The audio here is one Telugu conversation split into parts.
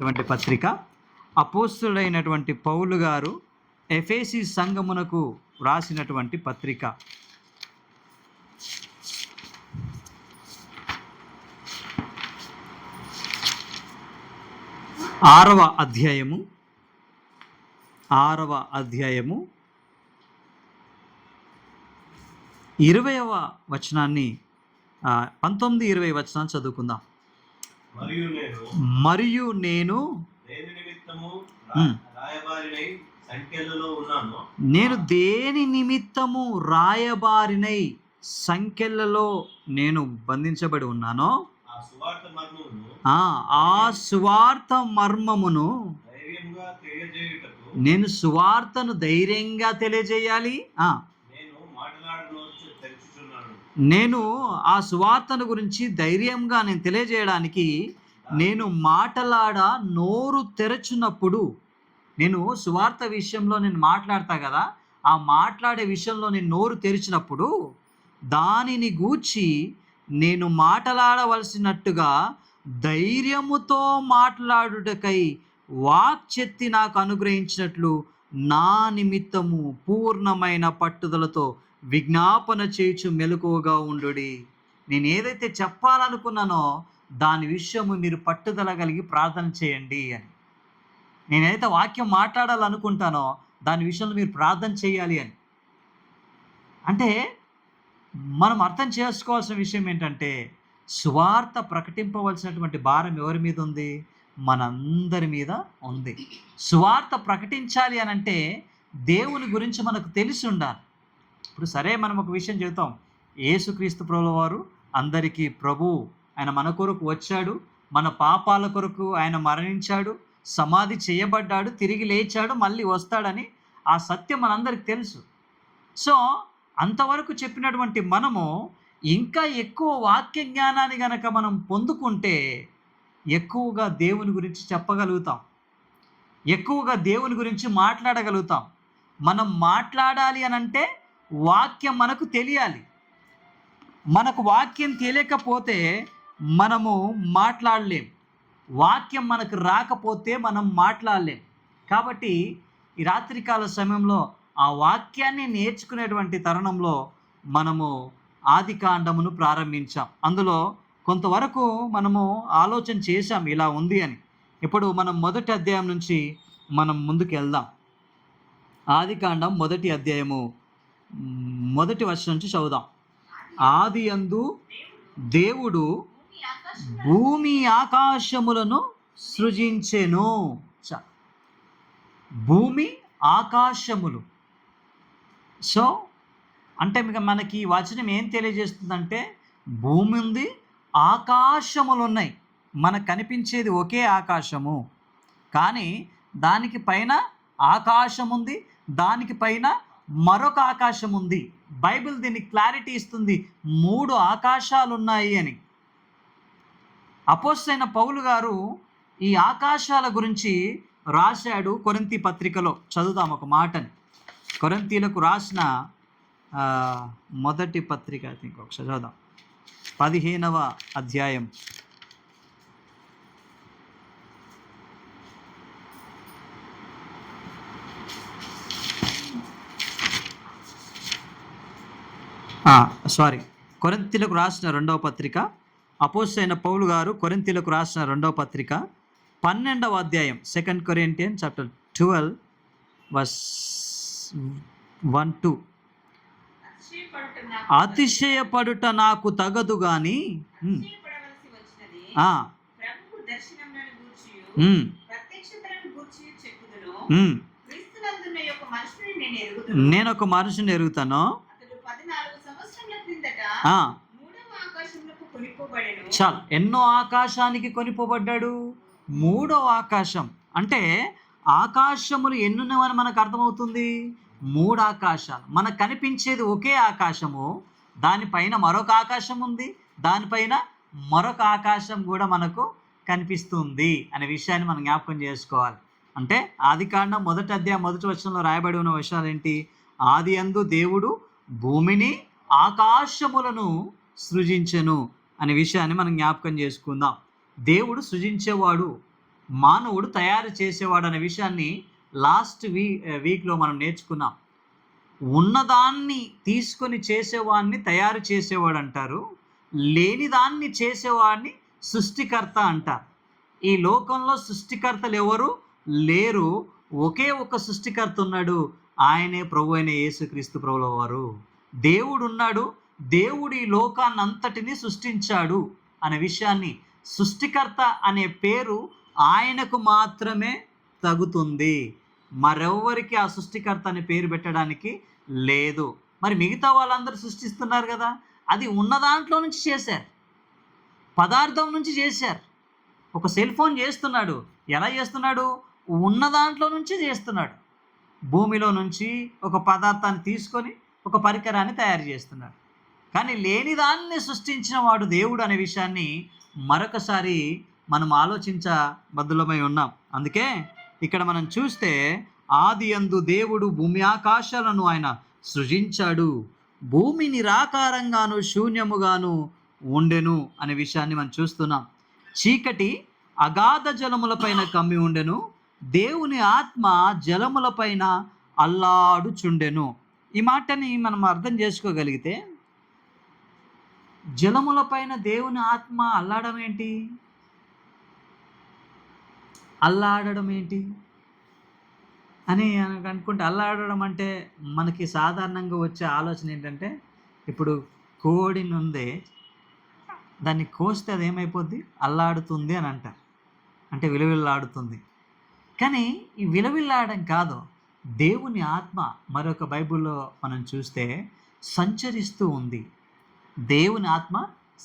అటువంటి పత్రిక అపోస్తుడైనటువంటి పౌలు గారు ఎఫెసీ సంఘమునకు రాసినటువంటి పత్రిక. ఆరవ అధ్యాయము 20వ వచనాన్ని 19-20 వచనాన్ని చదువుకుందాం. మరియు నేను దేని నిమిత్తము రాయబారినై సంఖ్యలలో నేను బంధించబడి ఉన్నానో ఆ సువార్త మర్మమును నేను సువార్తను ధైర్యంగా తెలియజేయాలి. నేను ఆ సువార్తను గురించి ధైర్యంగా నేను తెలియజేయడానికి నేను నోరు తెరచున్నప్పుడు, నేను సువార్త విషయంలో నేను మాట్లాడతా కదా, ఆ మాట్లాడే విషయంలో నేను నోరు తెరిచినప్పుడు దానిని గూర్చి నేను మాట్లాడవలసినట్టుగా ధైర్యముతో మాట్లాడుటకై వాక్శక్తి నాకు అనుగ్రహించినట్లు నా నిమిత్తము పూర్ణమైన పట్టుదలతో విజ్ఞాపన చేయుచు మెలకువగా ఉండుడి. నేను ఏదైతే చెప్పాలనుకున్నానో దాని విషయము మీరు పట్టుదల కలిగి ప్రార్థన చేయండి అని. నేనైతే వాక్యం మాట్లాడాలనుకుంటానో దాని విషయంలో మీరు ప్రార్థన చేయాలి అని. అంటే మనం అర్థం చేసుకోవాల్సిన విషయం ఏంటంటే, సువార్త ప్రకటింపవలసినటువంటి భారం ఎవరి మీద ఉంది? మనందరి మీద ఉంది. సువార్త ప్రకటించాలి అని అంటే దేవుని గురించి మనకు తెలిసి ఉండాలి. ఇప్పుడు సరే, మనం ఒక విషయం చెబుతాం, యేసుక్రీస్తు ప్రభువు వారు అందరికీ ప్రభువు. ఆయన మన కొరకు వచ్చాడు, మన పాపాల కొరకు ఆయన మరణించాడు, సమాధి చేయబడ్డాడు, తిరిగి లేచాడు, మళ్ళీ వస్తాడని ఆ సత్యం మనందరికి తెలుసు. సో అంతవరకు చెప్పినటువంటి మనము ఇంకా ఎక్కువ వాక్య జ్ఞానాన్ని గనక మనం పొందుకుంటే ఎక్కువగా దేవుని గురించి చెప్పగలుగుతాం, ఎక్కువగా దేవుని గురించి మాట్లాడగలుగుతాం. మనం మాట్లాడాలి అని అంటే వాక్యం మనకు తెలియాలి. మనకు వాక్యం తెలియకపోతే మనము మాట్లాడలేం. వాక్యం మనకు రాకపోతే మనం మాట్లాడలేం. కాబట్టి ఈ రాత్రికాల సమయంలో ఆ వాక్యాన్ని నేర్చుకునేటువంటి తరుణంలో మనము ఆదికాండమును ప్రారంభించాం. అందులో కొంతవరకు మనము ఆలోచన చేశాం ఇలా ఉంది అని. ఇప్పుడు మనం మొదటి అధ్యాయం నుంచి మనం ముందుకు వెళ్దాం. ఆదికాండం 1వ అధ్యాయము 1వ వచనం నుంచి చదువుదాం. ఆదియందు దేవుడు భూమి ఆకాశములను సృజించెను. భూమి ఆకాశములు. సో అంటే మనకి ఈ వచనం ఏం తెలియజేస్తుందంటే, భూమి ఉంది, ఆకాశములు ఉన్నాయి. మనకు కనిపించేది ఒకే ఆకాశము, కానీ దానికి పైన ఆకాశం ఉంది, దానికి పైన మరొక ఆకాశం ఉంది. బైబిల్ దీనికి క్లారిటీ ఇస్తుంది, 3 ఆకాశాలు ఉన్నాయి అని. అపోస్తలుడైన పౌలు గారు ఈ ఆకాశాల గురించి రాశాడు కొరింథీ పత్రికలో. చదువుదాం ఒక మాటని. కొరింథీలకు రాసిన మొదటి పత్రిక, ఒకసారి చదువుదాం. 15వ అధ్యాయం. కొరింథీలకు రాసిన 2వ పత్రిక. అపోస్తలుడైన పౌలు గారు కొరింథీలకు రాసిన 2వ పత్రిక 12వ అధ్యాయం. 2 Corinthians chapter 12 verse 1-2. అతిశయపడుట నాకు తగదు గాని నేను ఒక మనుషుని ఎరుగుతాను. చాలు, ఎన్నో ఆకాశానికి కొనిపోబడ్డాడు? 3వ ఆకాశం. అంటే ఆకాశములు ఎన్నున్నవని మనకు అర్థమవుతుంది. 3 ఆకాశాలు. మనకు కనిపించేది ఒకే ఆకాశము, దానిపైన మరొక ఆకాశం ఉంది, దానిపైన మరొక ఆకాశం కూడా మనకు కనిపిస్తుంది అనే విషయాన్ని మనం జ్ఞాపకం చేసుకోవాలి. అంటే ఆదికాండం 1వ అధ్యాయం 1వ వచనంలో రాయబడి ఉన్న విషయాలు ఏంటి? ఆదియందు దేవుడు భూమిని ఆకాశములను సృజించెను అనే విషయాన్ని మనం జ్ఞాపకం చేసుకుందాం. దేవుడు సృజించేవాడు. మానవుడు తయారు చేసేవాడు అనే విషయాన్ని లాస్ట్ వీక్లో మనం నేర్చుకున్నాం. ఉన్నదాన్ని తీసుకొని చేసేవాడిని తయారు చేసేవాడు అంటారు, లేనిదాన్ని చేసేవాడిని సృష్టికర్త అంటారు. ఈ లోకంలో సృష్టికర్తలు ఎవరు లేరు, ఒకే ఒక సృష్టికర్త ఉన్నాడు, ఆయనే ప్రభు అయిన యేసుక్రీస్తు ప్రభుల వారు. దేవుడు ఉన్నాడు, దేవుడు ఈ లోకాన్నంతటిని సృష్టించాడు అనే విషయాన్ని, సృష్టికర్త అనే పేరు ఆయనకు మాత్రమే తగుతుంది, మరెవ్వరికి ఆ సృష్టికర్త అనే పేరు పెట్టడానికి లేదు. మరి మిగతా వాళ్ళందరూ సృష్టిస్తున్నారు కదా, అది ఉన్న దాంట్లో నుంచి చేశారు, పదార్థం నుంచి చేశారు. ఒక సెల్ ఫోన్ చేస్తున్నాడు, ఎలా చేస్తున్నాడు? ఉన్న దాంట్లో నుంచి చేస్తున్నాడు. భూమిలో నుంచి ఒక పదార్థాన్ని తీసుకొని ఒక పరికరాన్ని తయారు చేస్తున్నాడు. కానీ లేని దాన్ని సృష్టించిన వాడు దేవుడు అనే విషయాన్ని మరొకసారి మనం ఆలోచించబద్ధులమై ఉన్నాం. అందుకే ఇక్కడ మనం చూస్తే ఆది యందు దేవుడు భూమి ఆకాశాలను ఆయన సృజించాడు, భూమి నిరాకారంగాను శూన్యముగాను ఉండెను అనే విషయాన్ని మనం చూస్తున్నాం. చీకటి అగాధ జలములపైన కమ్మి ఉండెను, దేవుని ఆత్మ జలములపైన అల్లాడుచుండెను. ఈ మాటని మనం అర్థం చేసుకోగలిగితే, జలములపైన దేవుని ఆత్మ అల్లాడడం ఏంటి, అల్లాడడం ఏంటి అని అనుకుంటే, అల్లాడడం అంటే మనకి సాధారణంగా వచ్చే ఆలోచన ఏంటంటే, ఇప్పుడు కోడిని ఉందే, దాన్ని కోస్తే అది ఏమైపోద్ది, అల్లాడుతుంది అని అంటారు, అంటే విలవిల్లాడుతుంది. కానీ ఈ విలవిల్లాడడం కాదు, దేవుని ఆత్మ మరొక బైబిల్లో మనం చూస్తే సంచరిస్తూ ఉంది, దేవుని ఆత్మ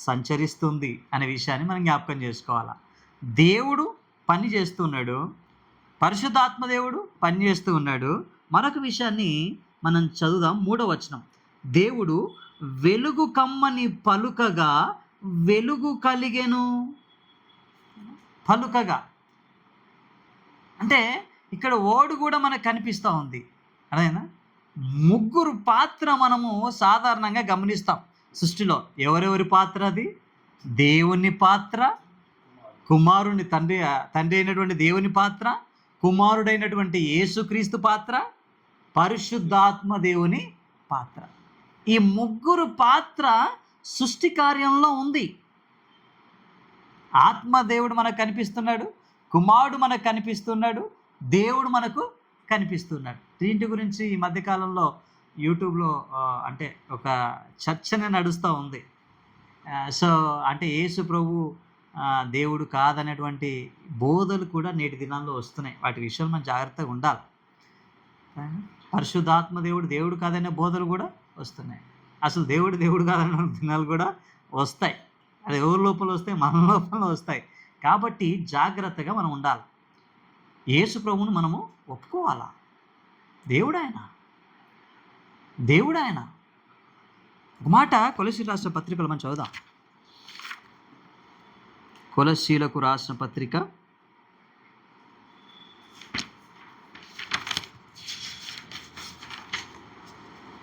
సంచరిస్తుంది అనే విషయాన్ని మనం జ్ఞాపకం చేసుకోవాలి. దేవుడు పని చేస్తున్నాడు, పరిశుద్ధాత్మ దేవుడు పని చేస్తూ ఉన్నాడు. మరొక విషయాన్ని మనం చదువుదాం, 3వ వచనం. దేవుడు వెలుగు కమ్మని పలుకగా వెలుగు కలిగెను. పలుకగా అంటే ఇక్కడ ఓడు కూడా మనకు కనిపిస్తూ ఉంది, అదేనా? ముగ్గురు పాత్ర మనము సాధారణంగా గమనిస్తాం సృష్టిలో. ఎవరెవరి పాత్ర అది? దేవుని పాత్ర, కుమారుని తండ్రి అయినటువంటి దేవుని పాత్ర, కుమారుడైనటువంటి యేసుక్రీస్తు పాత్ర, పరిశుద్ధాత్మ దేవుని పాత్ర. ఈ ముగ్గురు పాత్ర సృష్టి కార్యంలో ఉంది. ఆత్మదేవుడు మనకు కనిపిస్తున్నాడు, కుమారుడు మనకు కనిపిస్తున్నాడు, దేవుడు మనకు కనిపిస్తున్నాడు. దీంటి గురించి ఈ మధ్యకాలంలో యూట్యూబ్లో అంటే ఒక చర్చనే నడుస్తూ ఉంది. సో అంటే యేసు ప్రభు దేవుడు కాదనేటువంటి బోధలు కూడా నేటి దినాల్లో వస్తున్నాయి. వాటి విషయంలో మనం జాగ్రత్తగా ఉండాలి. పరిశుద్ధాత్మ దేవుడు కాదనే బోధలు కూడా వస్తున్నాయి. అసలు దేవుడు కాదనే దినాలు కూడా వస్తాయి. అది ఎవరి లోపల వస్తాయి? మన లోపల వస్తాయి. కాబట్టి జాగ్రత్తగా మనం ఉండాలి. యేసు ప్రభువును మనము ఒప్పుకోవాలా. దేవుడు ఆయన. ఒక మాట కొలస్సీలకు రాసిన పత్రికలో మనం చదువుదాం. కొలస్సీలకు రాసిన పత్రిక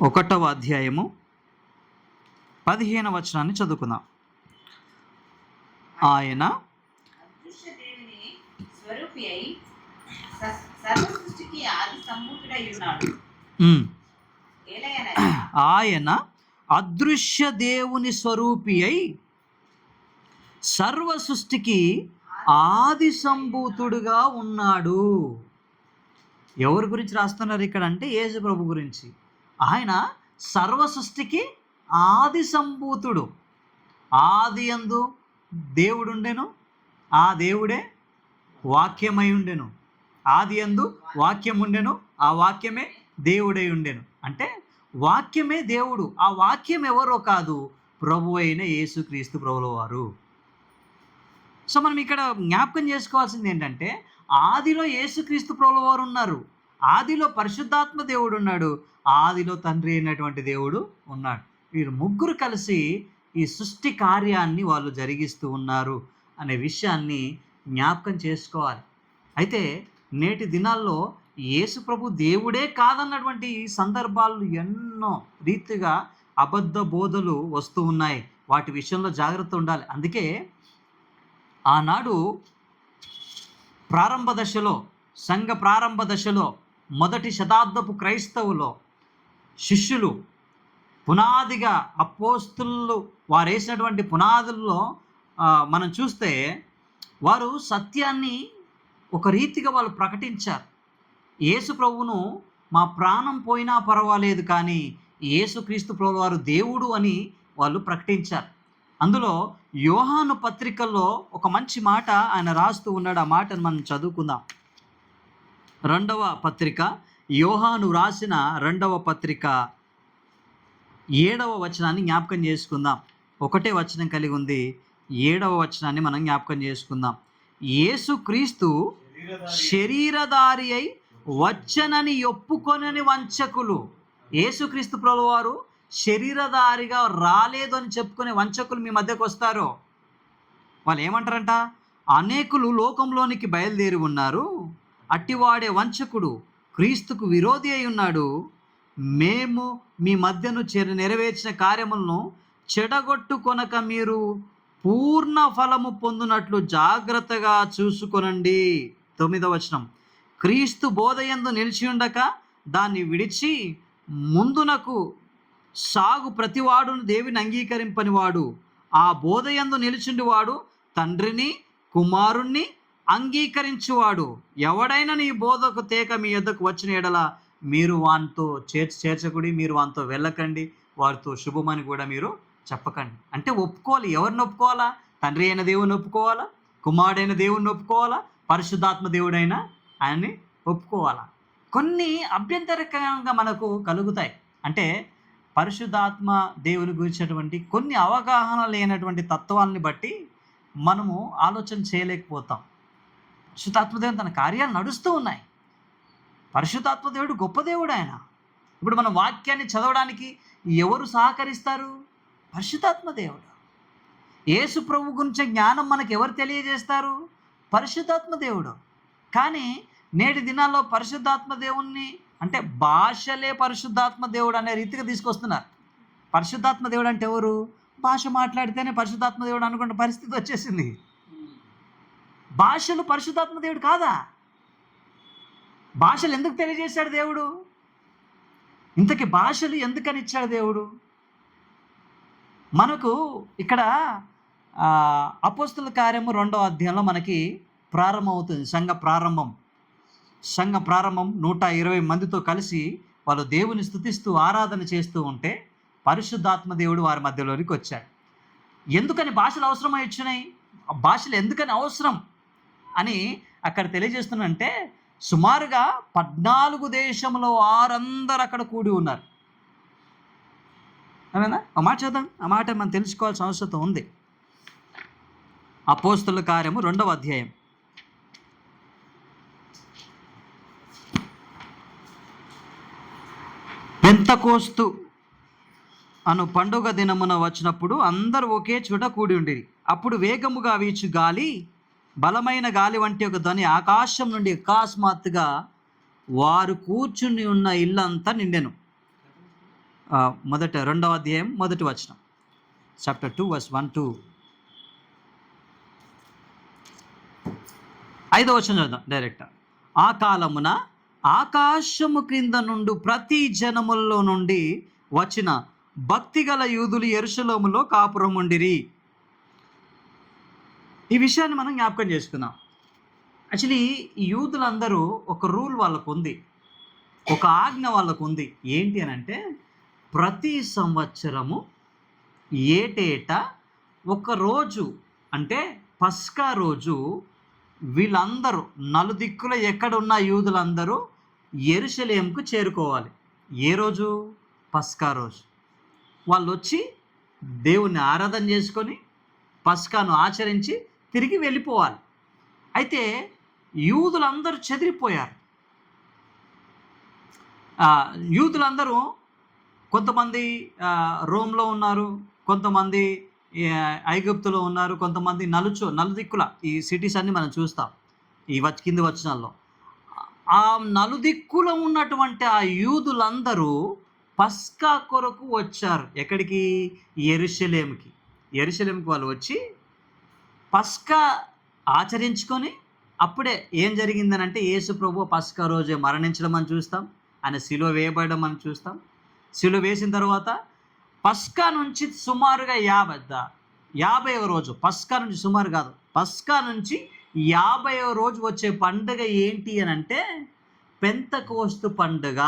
1వ అధ్యాయము 15వ వచనాన్ని చదువుకుందాం. ఆయన ఆయన అదృశ్య దేవుని స్వరూపి అయి సర్వ సృష్టికి ఆది సంభూతుడుగా ఉన్నాడు. ఎవరి గురించి రాస్తున్నారు ఇక్కడ అంటే యేసు ప్రభు గురించి. ఆయన సర్వ సృష్టికి ఆది సంభూతుడు. ఆది యందు దేవుడుండెను, ఆ దేవుడే వాక్యమై ఉండెను. ఆది యందు వాక్యం ఉండెను, ఆ వాక్యమే దేవుడై ఉండెను. అంటే వాక్యమే దేవుడు. ఆ వాక్యం ఎవరో కాదు, ప్రభు అయిన యేసుక్రీస్తు ప్రభుల వారు. సో మనం ఇక్కడ జ్ఞాపకం చేసుకోవాల్సింది ఏంటంటే, ఆదిలో యేసుక్రీస్తు ప్రభుల వారు ఉన్నారు, ఆదిలో పరిశుద్ధాత్మ దేవుడు ఉన్నాడు, ఆదిలో తండ్రి అయినటువంటి దేవుడు ఉన్నాడు. వీరు ముగ్గురు కలిసి ఈ సృష్టి కార్యాన్ని వాళ్ళు జరిగిస్తూ ఉన్నారు అనే విషయాన్ని జ్ఞాపకం చేసుకోవాలి. అయితే నేటి దినాల్లో యేసు ప్రభు దేవుడే కాదన్నటువంటి సందర్భాలు ఎన్నో రీతిగా అబద్ధ బోధలు వస్తూ ఉన్నాయి. వాటి విషయంలో జాగ్రత్త ఉండాలి. అందుకే ఆనాడు ప్రారంభ దశలో, సంఘ ప్రారంభ దశలో, మొదటి శతాబ్దపు క్రైస్తవులో శిష్యులు పునాదిగా అపోస్తులు వారు వేసినటువంటి పునాదుల్లో మనం చూస్తే వారు సత్యాన్ని ఒక రీతిగా వాళ్ళు ప్రకటించారు. యేసు ప్రభువును మా ప్రాణం పోయినా పర్వాలేదు, కానీ యేసుక్రీస్తు ప్రభువు వారు దేవుడు అని వాళ్ళు ప్రకటించారు. అందులో యోహాను పత్రికల్లో ఒక మంచి మాట ఆయన రాస్తూ ఉన్నాడు. ఆ మాటను మనం చదువుకుందాం. 2వ పత్రిక, యోహాను రాసిన 2వ పత్రిక 7వ వచనాన్ని జ్ఞాపకం చేసుకుందాం. ఒకటే వచనం కలిగి ఉంది. 7వ వచనాన్ని మనం జ్ఞాపకం చేసుకుందాం. యేసుక్రీస్తు శరీరధారి అయి వచ్చనని ఒప్పుకొనని వంచకులు. యేసుక్రీస్తు ప్రభువారు శరీరధారిగా రాలేదు అని చెప్పుకునే వంచకులు మీ మధ్యకు వస్తారో వాళ్ళు ఏమంటారంట? అనేకులు లోకంలోనికి బయలుదేరి ఉన్నారు, అట్టివాడే వంచకుడు క్రీస్తుకు విరోధి అయి ఉన్నాడు. మేము మీ మధ్యను నెరవేర్చిన కార్యములను చెడగొట్టుకొనక మీరు పూర్ణ ఫలము పొందునట్లు జాగ్రత్తగా చూసుకొనండి. 9వ వచనం, క్రీస్తు బోధయందు నిలిచి ఉండక దాన్ని విడిచి ముందునకు సాగు ప్రతివాడును దేవుని అంగీకరింపనివాడు. ఆ బోధయందు నిలిచిండి వాడు తండ్రిని కుమారుణ్ణి అంగీకరించువాడు. ఎవడైనా నీ బోధకు తేక మీ యొద్దకు వచ్చిన ఎడల మీరు వానితో చేర్చకుడి, మీరు వానితో వెళ్ళకండి, వారితో శుభమని కూడా మీరు చెప్పకండి. అంటే ఒప్పుకోవాలి. ఎవరిని ఒప్పుకోవాలా? తండ్రి అయిన దేవుని ఒప్పుకోవాలా, కుమారుడైన దేవుని ఒప్పుకోవాలా, పరిశుద్ధాత్మ దేవుడైనా ఆయన్ని ఒప్పుకోవాలా. కొన్ని అభ్యంతరకంగా మనకు కలుగుతాయి. అంటే పరిశుద్ధాత్మ దేవుని గురించినటువంటి కొన్ని అవగాహన లేనటువంటి తత్వాలని బట్టి మనము ఆలోచన చేయలేకపోతాం. పరిశుద్ధాత్మ దేవుడు తన కార్యాలు నడుస్తూ ఉన్నాయి. పరిశుద్ధాత్మ దేవుడు గొప్ప దేవుడు ఆయన. ఇప్పుడు మనం వాక్యాన్ని చదవడానికి ఎవరు సహకరిస్తారు? పరిశుద్ధాత్మ దేవుడు. యేసు ప్రభు గురించి జ్ఞానం మనకు ఎవరు తెలియజేస్తారు? పరిశుద్ధాత్మ దేవుడు. కానీ నేటి దినాల్లో పరిశుద్ధాత్మ దేవుణ్ణి అంటే భాషలే పరిశుద్ధాత్మ దేవుడు అనే రీతిగా తీసుకొస్తున్నారు. పరిశుద్ధాత్మ దేవుడు అంటే ఎవరు? భాష మాట్లాడితేనే పరిశుద్ధాత్మ దేవుడు అనుకున్న పరిస్థితి వచ్చేసింది. భాషలు పరిశుద్ధాత్మ దేవుడు కాదా? భాషలు ఎందుకు తెలియజేశాడు దేవుడు? ఇంతకీ భాషలు ఎందుకని ఇచ్చాడు దేవుడు? మనకు ఇక్కడ అపోస్తుల కార్యము 2వ అధ్యాయంలో మనకి ప్రారంభమవుతుంది. సంఘ ప్రారంభం 120 మందితో కలిసి వాళ్ళు దేవుని స్తుతిస్తూ ఆరాధన చేస్తూ ఉంటే పరిశుద్ధాత్మ దేవుడు వారి మధ్యలోనికి వచ్చాడు. ఎందుకని భాషలు అవసరమై వచ్చినాయి? భాషలు ఎందుకని అవసరం అని అక్కడ తెలియజేస్తున్నంటే సుమారుగా 14 దేశంలో వారందరూ అక్కడ కూడి ఉన్నారు. అవునా? ఆ మాట చూద్దాం. ఆ మాట మనం తెలుసుకోవాల్సిన అవసరం ఉంది. అపోస్తుల కార్యము 2వ అధ్యాయం పెంతెకోస్తు అను పండుగ దినమున వచ్చినప్పుడు అందరూ ఒకే చోట కూడి ఉండేది. అప్పుడు వేగముగా వీచు గాలి, బలమైన గాలి వంటి ఒక ధ్వని ఆకాశం నుండి అకస్మాత్తుగా వారు కూర్చుని ఉన్న ఇల్లంతా నిండెను. 2వ అధ్యాయం 1వ వచనం, చాప్టర్ 2 verse 1-2. 5వ వచనం చదువుదాం డైరెక్ట్. ఆ కాలమున ఆకాశము క్రింద నుండి ప్రతి జనములలో నుండి వచ్చిన భక్తిగల యూదులు యెరూషలేములో కాపురం ఉండిరి. ఈ విషయాన్ని మనం జ్ఞాపకం చేసుకుందాం. యాక్చువల్లీ ఈ యూదులందరూ ఒక రూల్ వాళ్ళకు ఉంది, ఒక ఆజ్ఞ వాళ్ళకు ఉంది. ఏంటి అని అంటే ప్రతి సంవత్సరము ఏటేటా ఒక రోజు అంటే పస్కా రోజు వీళ్ళందరూ నలుదిక్కుల ఎక్కడున్న యూదులందరూ యెరూషలేముకు చేరుకోవాలి. ఏ రోజు? పస్కా రోజు. వాళ్ళు వచ్చి దేవుణ్ణి ఆరాధన చేసుకొని పస్కాను ఆచరించి తిరిగి వెళ్ళిపోవాలి. అయితే యూదులందరూ చెదిరిపోయారు. యూదులందరూ కొంతమంది రోమ్లో ఉన్నారు, కొంతమంది ఐగుప్తులో ఉన్నారు, కొంతమంది నలుదిక్కుల ఈ సిటీస్ అన్ని మనం చూస్తాం ఈ కింది వచనాల్లో. ఆ నలుదిక్కులో ఉన్నటువంటి ఆ యూదులందరూ పస్కా కొరకు వచ్చారు. ఎక్కడికి? యెరూషలేముకి. యెరూషలేముకి వాళ్ళు వచ్చి పస్కా ఆచరించుకొని అప్పుడే ఏం జరిగిందనంటే యేసు ప్రభు పస్కా రోజే మరణించడం అని చూస్తాం. ఆయన సిలువ వేయబడడం అని చూస్తాం. సిలువ వేసిన తర్వాత పస్కా నుంచి సుమారుగా 50వ రోజు, పస్కా నుంచి సుమారు కాదు, పస్కా నుంచి 50వ రోజు వచ్చే పండుగ ఏంటి అనంటే పెంతెకోస్తు పండుగ.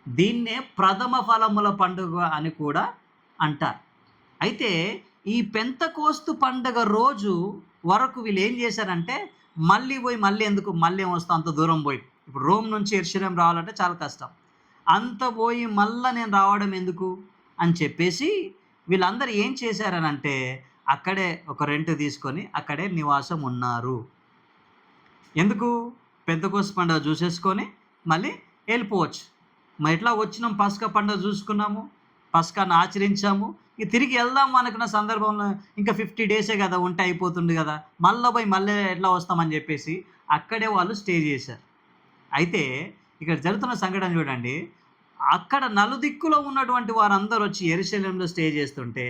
దీన్నే ప్రథమ ఫలముల పండుగ అని కూడా అంటారు. అయితే ఈ పెంతెకోస్తు పండుగ రోజు వరకు వీళ్ళు ఏం చేశారంటే మళ్ళీ ఎందుకు, మళ్ళీ ఏం వస్తాం అంత దూరం పోయి, ఇప్పుడు రోమ్ నుంచి యెరూషలేం రావాలంటే చాలా కష్టం, అంత పోయి మళ్ళా నేను రావడం ఎందుకు అని చెప్పేసి వీళ్ళందరూ ఏం చేశారనంటే అక్కడే ఒక రెంట్ తీసుకొని అక్కడే నివాసం ఉన్నారు. ఎందుకు? పెంతెకోస్తు పండుగ చూసేసుకొని మళ్ళీ వెళ్ళిపోవచ్చు. మరి ఎట్లా వచ్చినాం, పస్కా పండుగ చూసుకున్నాము, పస్కాను ఆచరించాము, ఇక తిరిగి వెళ్దాం అనుకున్న సందర్భంలో ఇంకా 50 డేసే కదా ఉంటే అయిపోతుంది కదా, మళ్ళీ ఎట్లా వస్తామని చెప్పేసి అక్కడే వాళ్ళు స్టే చేశారు. అయితే ఇక్కడ జరుగుతున్న సంఘటన చూడండి. అక్కడ నలుదిక్కులో ఉన్నటువంటి వారందరూ వచ్చి యెరూషలేములో స్టే చేస్తుంటే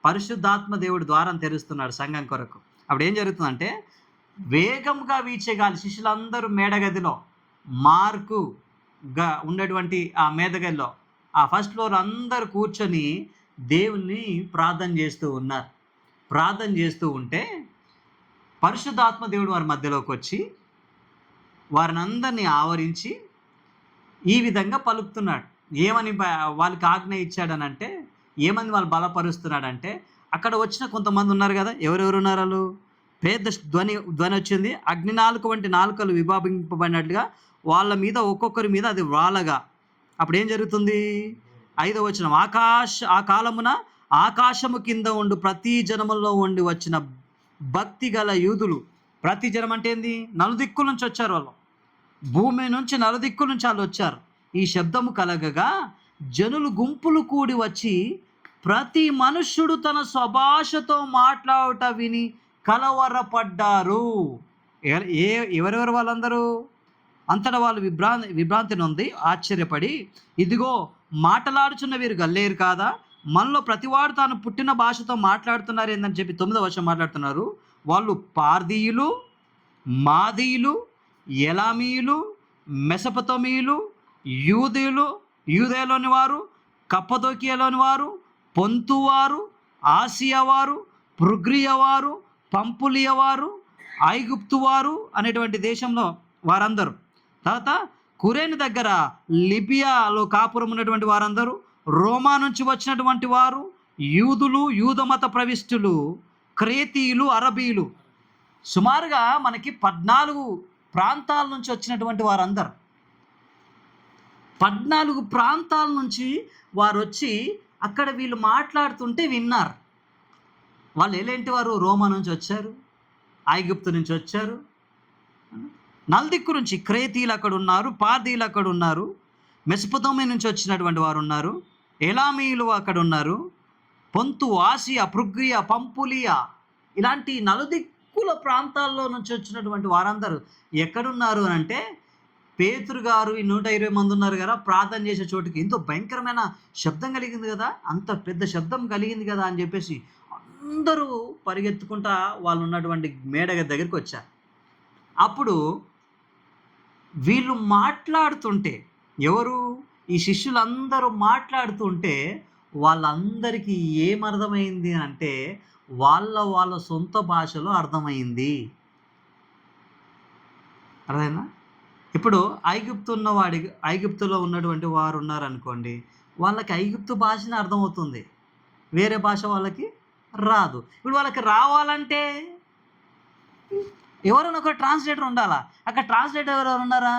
పరిశుద్ధాత్మ దేవుడు ద్వారం తెరుస్తున్నాడు సంఘం కొరకు. అప్పుడు ఏం జరుగుతుందంటే వేగంగా వీచే గాలి, శిష్యులందరూ మేడగదిలో మార్కుగా ఉన్నటువంటి ఆ మేడగదిలో ఆ ఫస్ట్ ఫ్లోర్ అందరూ కూర్చొని దేవుణ్ణి ప్రార్థన చేస్తూ ఉన్నారు. ప్రార్థన చేస్తూ ఉంటే పరిశుద్ధాత్మ దేవుడు వారి మధ్యలోకి వచ్చి వారిని అందరినీ ఆవరించి ఈ విధంగా పలుకుతున్నాడు. ఏమని వాళ్ళకి ఆజ్ఞ ఇచ్చాడనంటే, ఏమని వాళ్ళు బలపరుస్తున్నాడంటే, అక్కడ వచ్చిన కొంతమంది ఉన్నారు కదా, ఎవరెవరు ఉన్నారు వాళ్ళు? పెద్ద ధ్వని వచ్చింది, అగ్ని నాలుక వంటి నాలుకలు విభాగింపబడినట్లుగా వాళ్ళ మీద ఒక్కొక్కరి మీద అది వాలగా. అప్పుడు ఏం జరుగుతుంది? 5వ వచనం, ఆ కాలమున ఆకాశము కింద ఉండు ప్రతి జనములో ఉండి వచ్చిన భక్తి గల యూదులు. ప్రతి జనం అంటే ఏంది? నలుదిక్కుల నుంచి వచ్చారు వాళ్ళు, భూమి నుంచి నలుదిక్కుల నుంచి వాళ్ళు వచ్చారు. ఈ శబ్దము కలగగా జనులు గుంపులు కూడి వచ్చి ప్రతి మనుష్యుడు తన స్వభాషతో మాట్లాడుట విని కలవరపడ్డారు. ఎవరెవరు వాళ్ళందరూ? అంతటా వాళ్ళు విభ్రాంతి నొంది ఆశ్చర్యపడి, ఇదిగో మాటలాడుచున్న వీరు గల్లేరు కాదా? మనలో ప్రతివాడు తాను పుట్టిన భాషతో మాట్లాడుతున్నారు ఏందని చెప్పి 9వ వచనం మాట్లాడుతున్నారు. వాళ్ళు పార్దీయులు, మాదీయులు, ఎలామీయులు, మెసొపొతామియులు, యూదేలోని వారు, కప్పదోకియాలోని వారు, పొంతువారు, ఆసియా వారు, పృగ్రియ వారు, పంపులియ వారు, ఐగుప్తు వారు అనేటువంటి దేశంలో వారందరూ, తర్వాత కురేను దగ్గర లిబియాలో కాపురం ఉన్నటువంటి వారందరూ, రోమా నుంచి వచ్చినటువంటి వారు, యూదులు, యూదమత ప్రవిష్టులు, క్రేతీయులు, అరబీలు, సుమారుగా మనకి 14 ప్రాంతాల నుంచి వచ్చినటువంటి వారందరూ, 14 ప్రాంతాల నుంచి వారు వచ్చి అక్కడ వీళ్ళు మాట్లాడుతుంటే విన్నారు. వాళ్ళు ఎలాంటి వారు? రోమా నుంచి వచ్చారు, ఐగుప్తు నుంచి వచ్చారు, నల్దిక్కు నుంచి క్రేతీలు అక్కడ ఉన్నారు, పార్దీలు అక్కడ ఉన్నారు, మెసొపొతామియా నుంచి వచ్చినటువంటి వారు ఉన్నారు, ఎలామీయులు అక్కడ ఉన్నారు, పొంతు, ఆసియా, పృగ్రియ, పంపులియా, ఇలాంటి నలుదిక్కుల ప్రాంతాల్లో నుంచి వచ్చినటువంటి వారందరూ ఎక్కడున్నారు అని అంటే, పేతురు గారు ఈ 120 మంది ఉన్నారు కదా, ప్రార్థన చేసే చోటుకి ఎంతో భయంకరమైన శబ్దం కలిగింది కదా, అంత పెద్ద శబ్దం కలిగింది కదా అని చెప్పేసి అందరూ పరిగెత్తుకుంటా వాళ్ళు ఉన్నటువంటి మేడగది దగ్గరికి వచ్చారు. అప్పుడు వీళ్ళు మాట్లాడుతుంటే, ఎవరు? ఈ శిష్యులందరూ మాట్లాడుతుంటే వాళ్ళందరికీ ఏమర్థమైంది అంటే వాళ్ళ సొంత భాషలో అర్థమైంది. అర్థమైందా? ఇప్పుడు ఐగుప్తులో ఉన్నటువంటి వారు ఉన్నారనుకోండి, వాళ్ళకి ఐగుప్తు భాషనే అర్థమవుతుంది, వేరే భాష వాళ్ళకి రాదు. ఇప్పుడు వాళ్ళకి రావాలంటే ఎవరైనా ఒక ట్రాన్స్లేటర్ ఉండాలా. అక్కడ ట్రాన్స్లేటర్ ఎవరెవరు ఉన్నారా?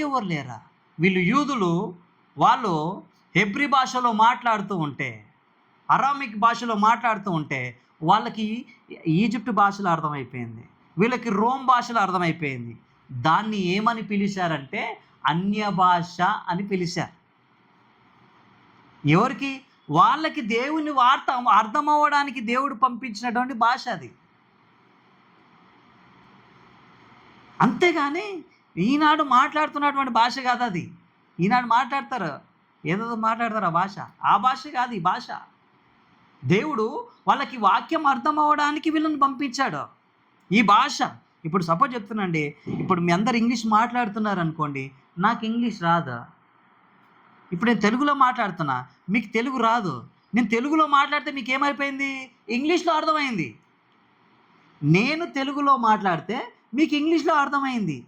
ఎవరు లేరా. వీళ్ళు యూదులు, వాళ్ళు హెబ్రీ భాషలో మాట్లాడుతూ ఉంటే, అరామిక్ భాషలో మాట్లాడుతూ ఉంటే వాళ్ళకి ఈజిప్ట్ భాషలో అర్థమైపోయింది, వీళ్ళకి రోమ్ భాషలో అర్థమైపోయింది. దాన్ని ఏమని పిలిచారంటే అన్య భాష అని పిలిచారు. ఎవరికి? వాళ్ళకి దేవుని వార్త అర్థమవ్వడానికి దేవుడు పంపించినటువంటి భాష అది. అంతేగాని ఈనాడు మాట్లాడుతున్నటువంటి భాష కాదు అది. ఈనాడు మాట్లాడతారు, ఏదో మాట్లాడతారు, ఆ భాష కాదు ఈ భాష. దేవుడు వాళ్ళకి వాక్యం అర్థం అవ్వడానికి వీళ్ళని పంపించాడు. ఈ భాష ఇప్పుడు సపోజ్ చెప్తున్నాండి, ఇప్పుడు మీ అందరు ఇంగ్లీష్ మాట్లాడుతున్నారు అనుకోండి, నాకు ఇంగ్లీష్ రాదా? ఇప్పుడు నేను తెలుగులో మాట్లాడుతున్నా, మీకు తెలుగు రాదు. నేను తెలుగులో మాట్లాడితే మీకు ఏమైపోయింది? ఇంగ్లీష్లో అర్థమైంది. నేను తెలుగులో మాట్లాడితే మీకు ఇంగ్లీష్లో అర్థమైంది.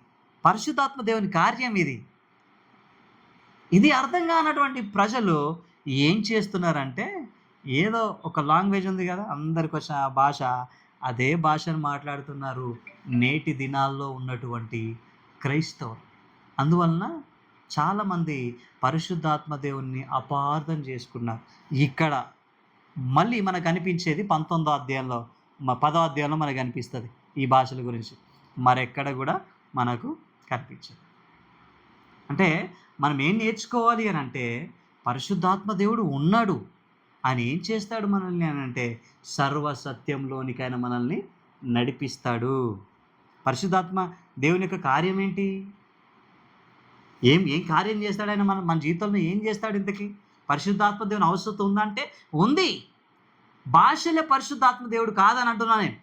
పరిశుద్ధాత్మ దేవుని కార్యం ఇది. ఇది అర్థం కానటువంటి ప్రజలు ఏం చేస్తున్నారంటే, ఏదో ఒక లాంగ్వేజ్ ఉంది కదా, అందరికి వచ్చిన భాష, అదే భాషను మాట్లాడుతున్నారు నేటి దినాల్లో ఉన్నటువంటి క్రైస్తవులు. అందువలన చాలామంది పరిశుద్ధాత్మ దేవుణ్ణి అపార్థం చేసుకున్నారు. ఇక్కడ మళ్ళీ మనకు అనిపించేది 19వ అధ్యాయంలో, 10వ అధ్యాయంలో మనకు అనిపిస్తుంది ఈ భాషల గురించి. మరెక్కడ కూడా మనకు కనిపించదు. అంటే మనం ఏం నేర్చుకోవాలి అని అంటే, పరిశుద్ధాత్మ దేవుడు ఉన్నాడు. ఆయన ఏం చేస్తాడు మనల్ని అని అంటే, సర్వసత్యంలోనికి ఆయన మనల్ని నడిపిస్తాడు. పరిశుద్ధాత్మ దేవుని యొక్క కార్యం ఏంటి? ఏం ఏం కార్యం చేస్తాడు ఆయన? మన జీవితంలో ఏం చేస్తాడు? ఇంతకీ పరిశుద్ధాత్మ దేవుని అవసరం ఉందంటే ఉంది. భాషలే పరిశుద్ధాత్మ దేవుడు కాదని అంటున్నా నేను.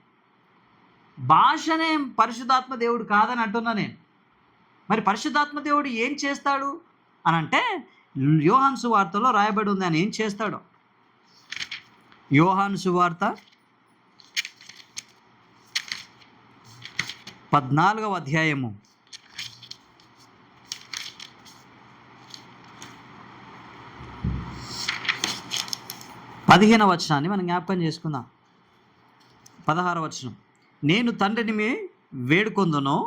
భాషనే పరిశుద్ధాత్మ దేవుడు కాదని అంటున్నా నేను. మరి పరిశుద్ధాత్మ దేవుడు ఏం చేస్తాడు అని అంటే, యోహాను సువార్తలో రాయబడి ఉంది ఆయన ఏం చేస్తాడో. యోహాను సువార్త 14వ అధ్యాయము 15వ వచనాన్ని మనం జ్ఞాపకం చేసుకుందాం. 16వ వచనం, నేను తండ్రిని వేడుకొందును,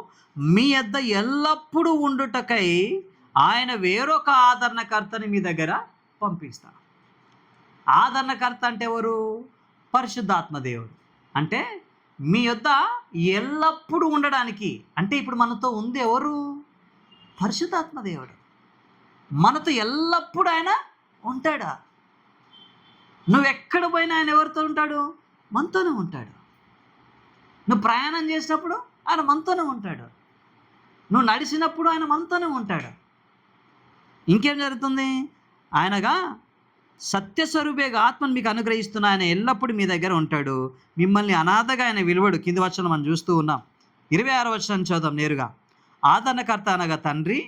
మీ యొద్ద ఎల్లప్పుడూ ఉండుటకై ఆయన వేరొక ఆదరణకర్తని మీ దగ్గర పంపిస్తాను. ఆదరణకర్త అంటే ఎవరు? పరిశుద్ధాత్మ దేవుడు. అంటే మీ యొద్ద ఎల్లప్పుడూ ఉండడానికి, అంటే ఇప్పుడు మనతో ఉంది ఎవరు? పరిశుద్ధాత్మ దేవుడు. మనతో ఎల్లప్పుడూ ఆయన ఉంటాడా? నువ్వు ఎక్కడ పోయినా ఆయన ఎవరితో ఉంటాడు? మనతోనే ఉంటాడు. నువ్వు ప్రయాణం చేసినప్పుడు ఆయన మనతోనే ఉంటాడు. నువ్వు నడిచినప్పుడు ఆయన మనతోనే ఉంటాడు. ఇంకేం జరుగుతుంది? ఆయనగా సత్యస్వరూపేగా ఆత్మను మీకు అనుగ్రహిస్తున్న ఆయన ఎల్లప్పుడూ మీ దగ్గర ఉంటాడు. మిమ్మల్ని అనాథగా ఆయన విలువడు. కింది వచనం మనం చూస్తూ ఉన్నాం. 26వ వచనం చదువుదాం నేరుగా. ఆదరణకర్త అనగా తండ్రి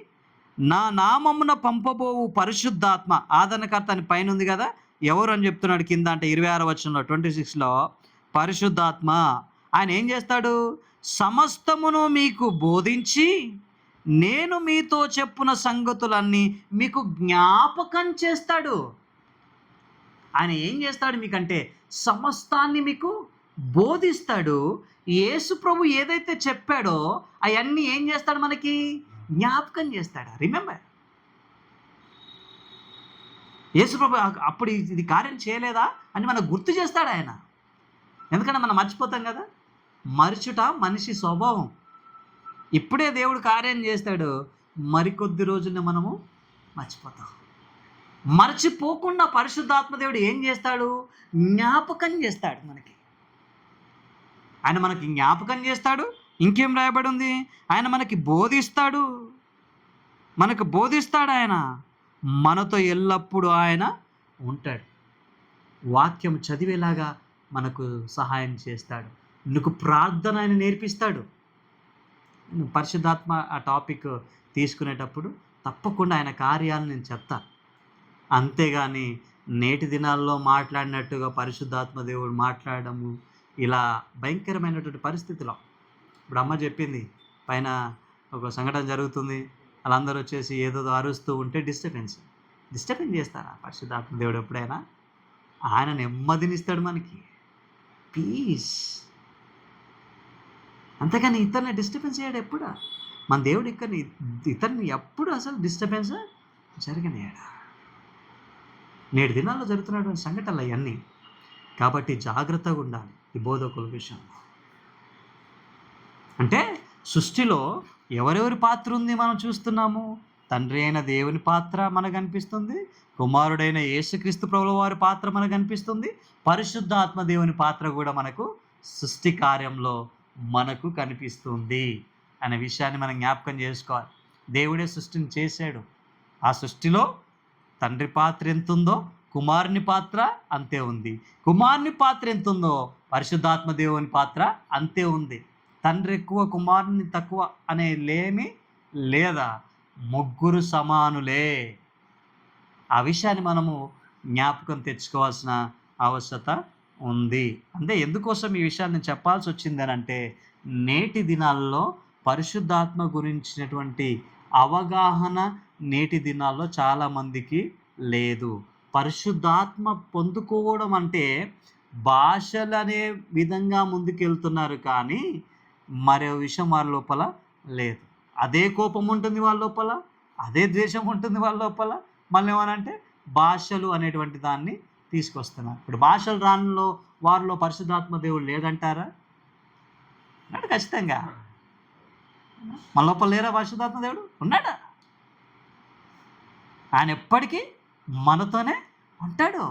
నా నామమున పంపబోవు పరిశుద్ధాత్మ. ఆదరణకర్త అని పైన ఉంది కదా, ఎవరు అని చెప్తున్నాడు కింద అంటే 26వ వచనంలో 26లో పరిశుద్ధాత్మ. ఆయన ఏం చేస్తాడు? సమస్తమును మీకు బోధించి నేను మీతో చెప్పున సంగతులన్నీ మీకు జ్ఞాపకం చేస్తాడు. ఆయన ఏం చేస్తాడు మీకంటే, సమస్తాన్ని మీకు బోధిస్తాడు. యేసు ప్రభు ఏదైతే చెప్పాడో అవన్నీ ఏం చేస్తాడు? మనకి జ్ఞాపకం చేస్తాడు. రిమెంబర్, యేసు ప్రభు అప్పుడు ఇది కార్యం చేయలేదా అని మనకు గుర్తు చేస్తాడు ఆయన. ఎందుకంటే మనం మర్చిపోతాం కదా. మరచుట మనిషి స్వభావం. ఇప్పుడే దేవుడు కార్యం చేస్తాడు, మరికొద్ది రోజుల్లో మనము మర్చిపోతాం. మర్చిపోకుండా పరిశుద్ధాత్మ దేవుడు ఏం చేస్తాడు? జ్ఞాపకం చేస్తాడు మనకి. ఆయన మనకి జ్ఞాపకం చేస్తాడు. ఇంకేం రాయబడి ఉంది? ఆయన మనకి బోధిస్తాడు. మనకు బోధిస్తాడు ఆయన. మనతో ఎల్లప్పుడూ ఆయన ఉంటాడు. వాక్యం చదివేలాగా మనకు సహాయం చేస్తాడు. నీకు ప్రార్థన ఆయన నేర్పిస్తాడు. పరిశుద్ధాత్మ ఆ టాపిక్ తీసుకునేటప్పుడు తప్పకుండా ఆయన కార్యాలను నేను చెప్తాను. అంతేగాని నేటి దినాల్లో మాట్లాడినట్టుగా పరిశుద్ధాత్మ దేవుడు మాట్లాడము ఇలా భయంకరమైనటువంటి పరిస్థితిలో. ఇప్పుడు అమ్మ చెప్పింది, పైన ఒక సంఘటన జరుగుతుంది, వాళ్ళందరూ వచ్చేసి ఏదో అరుస్తూ ఉంటే డిస్టర్బెన్స్ చేస్తారా పరిశుద్ధాత్మ దేవుడు? ఎప్పుడైనా ఆయన నెమ్మదినిస్తాడు మనకి, పీస్. అంతేగాని ఇతరుని డిస్టర్బెన్స్ చేయడు ఎప్పుడు. మన దేవుడు ఇతరుని ఎప్పుడు అసలు డిస్టర్బెన్స్ జరగనేయడా. నేటి దినాల్లో జరుగుతున్నటువంటి సంఘటనలు అవన్నీ. కాబట్టి జాగ్రత్తగా ఉండాలి ఈ బోధకుల విషయంలో. అంటే సృష్టిలో ఎవరెవరి పాత్ర ఉంది మనం చూస్తున్నాము. తండ్రి అయిన దేవుని పాత్ర మనకు అనిపిస్తుంది, కుమారుడైన యేసుక్రీస్తు ప్రభుల వారి పాత్ర మనకు అనిపిస్తుంది, పరిశుద్ధాత్మ దేవుని పాత్ర కూడా మనకు సృష్టి కార్యంలో మనకు కనిపిస్తుంది అనే విషయాన్ని మనం జ్ఞాపకం చేసుకోవాలి. దేవుడే సృష్టిని చేశాడు. ఆ సృష్టిలో తండ్రి పాత్ర ఎంత ఉందో కుమారుని పాత్ర అంతే ఉంది. కుమారుని పాత్ర ఎంత ఉందో పరిశుద్ధాత్మ దేవుని పాత్ర అంతే ఉంది. తండ్రి ఎక్కువ కుమారుని తక్కువ అనే లేమి లేదా, ముగ్గురు సమానులే. ఆ విషయాన్ని మనము జ్ఞాపకం తెచ్చుకోవాల్సిన అవసరత ఉంది. అంటే ఎందుకోసం ఈ విషయాన్ని చెప్పాల్సి వచ్చింది అంటే, నేటి దినాల్లో పరిశుద్ధాత్మ గురించినటువంటి అవగాహన నేటి దినాల్లో చాలామందికి లేదు. పరిశుద్ధాత్మ పొందుకోవడం అంటే భాషలనే విధంగా ముందుకెళ్తున్నారు కానీ మరో విషయం వాళ్ళ లోపల లేదు. అదే కోపం ఉంటుంది వాళ్ళ లోపల, అదే ద్వేషం ఉంటుంది వాళ్ళ లోపల. మళ్ళీ ఏమనంటే భాషలు అనేటువంటి దాన్ని తీసుకొస్తున్నారు. ఇప్పుడు భాషలు రానిలో వారిలో పరిశుద్ధాత్మ దేవుడు లేదంటారా? ఉన్నాడు ఖచ్చితంగా. మన లోపల లేరా పరిశుద్ధాత్మ దేవుడు? ఉన్నాడా? ఆయన ఎప్పటికీ మనతోనే ఉంటాడు.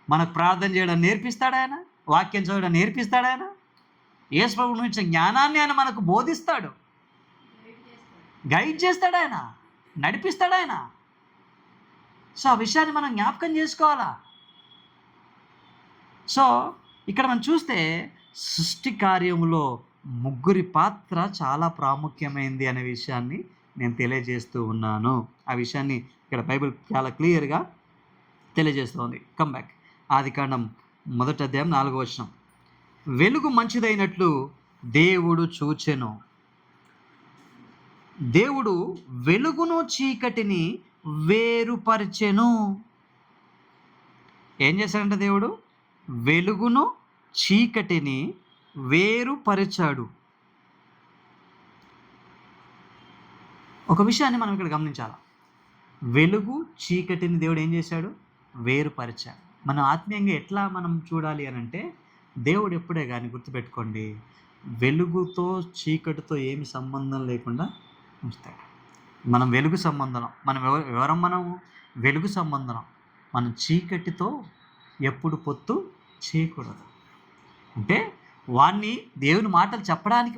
మనకు ప్రార్థన చేయడం నేర్పిస్తాడు ఆయన, వాక్యం చదవడం నేర్పిస్తాడు ఆయన, యేసు ప్రభువు గురించిన జ్ఞానాన్ని ఆయన మనకు బోధిస్తాడు, గైడ్ చేస్తాడు ఆయన, నడిపిస్తాడు ఆయన. సో ఆ విషయాన్ని మనం జ్ఞాపకం చేసుకోవాలా. సో ఇక్కడ మనం చూస్తే సృష్టి కార్యములో ముగ్గురి పాత్ర చాలా ప్రాముఖ్యమైంది అనే విషయాన్ని నేను తెలియజేస్తూ ఉన్నాను. ఆ విషయాన్ని ఇక్కడ బైబిల్ చాలా క్లియర్గా తెలియజేస్తుంది. Come back. ఆదికాండం 1వ అధ్యాయం 4వ వచనం. వెలుగు మంచిదైనట్లు దేవుడు చూచెను. దేవుడు వెలుగును చీకటిని వేరుపరిచెను. ఏం చేశాడంటే దేవుడు వెలుగును చీకటిని వేరుపరిచాడు. ఒక విషయాన్ని మనం ఇక్కడ గమనించాలి. వెలుగు చీకటిని దేవుడు ఏం చేశాడు? వేరుపరిచాడు. మనం ఆత్మీయంగా ఎట్లా మనం చూడాలి అని అంటే, దేవుడు ఎప్పుడే కానీ గుర్తుపెట్టుకోండి, వెలుగుతో చీకటితో ఏమి సంబంధం లేకుండా ఉంచుతాడు. మనం వెలుగు సంబంధం, మనం ఎవరం? మనం వెలుగు సంబంధం. మనం చీకటితో ఎప్పుడు పొత్తు చేయకూడదు. అంటే వాడిని దేవుని మాటలు చెప్పడానికి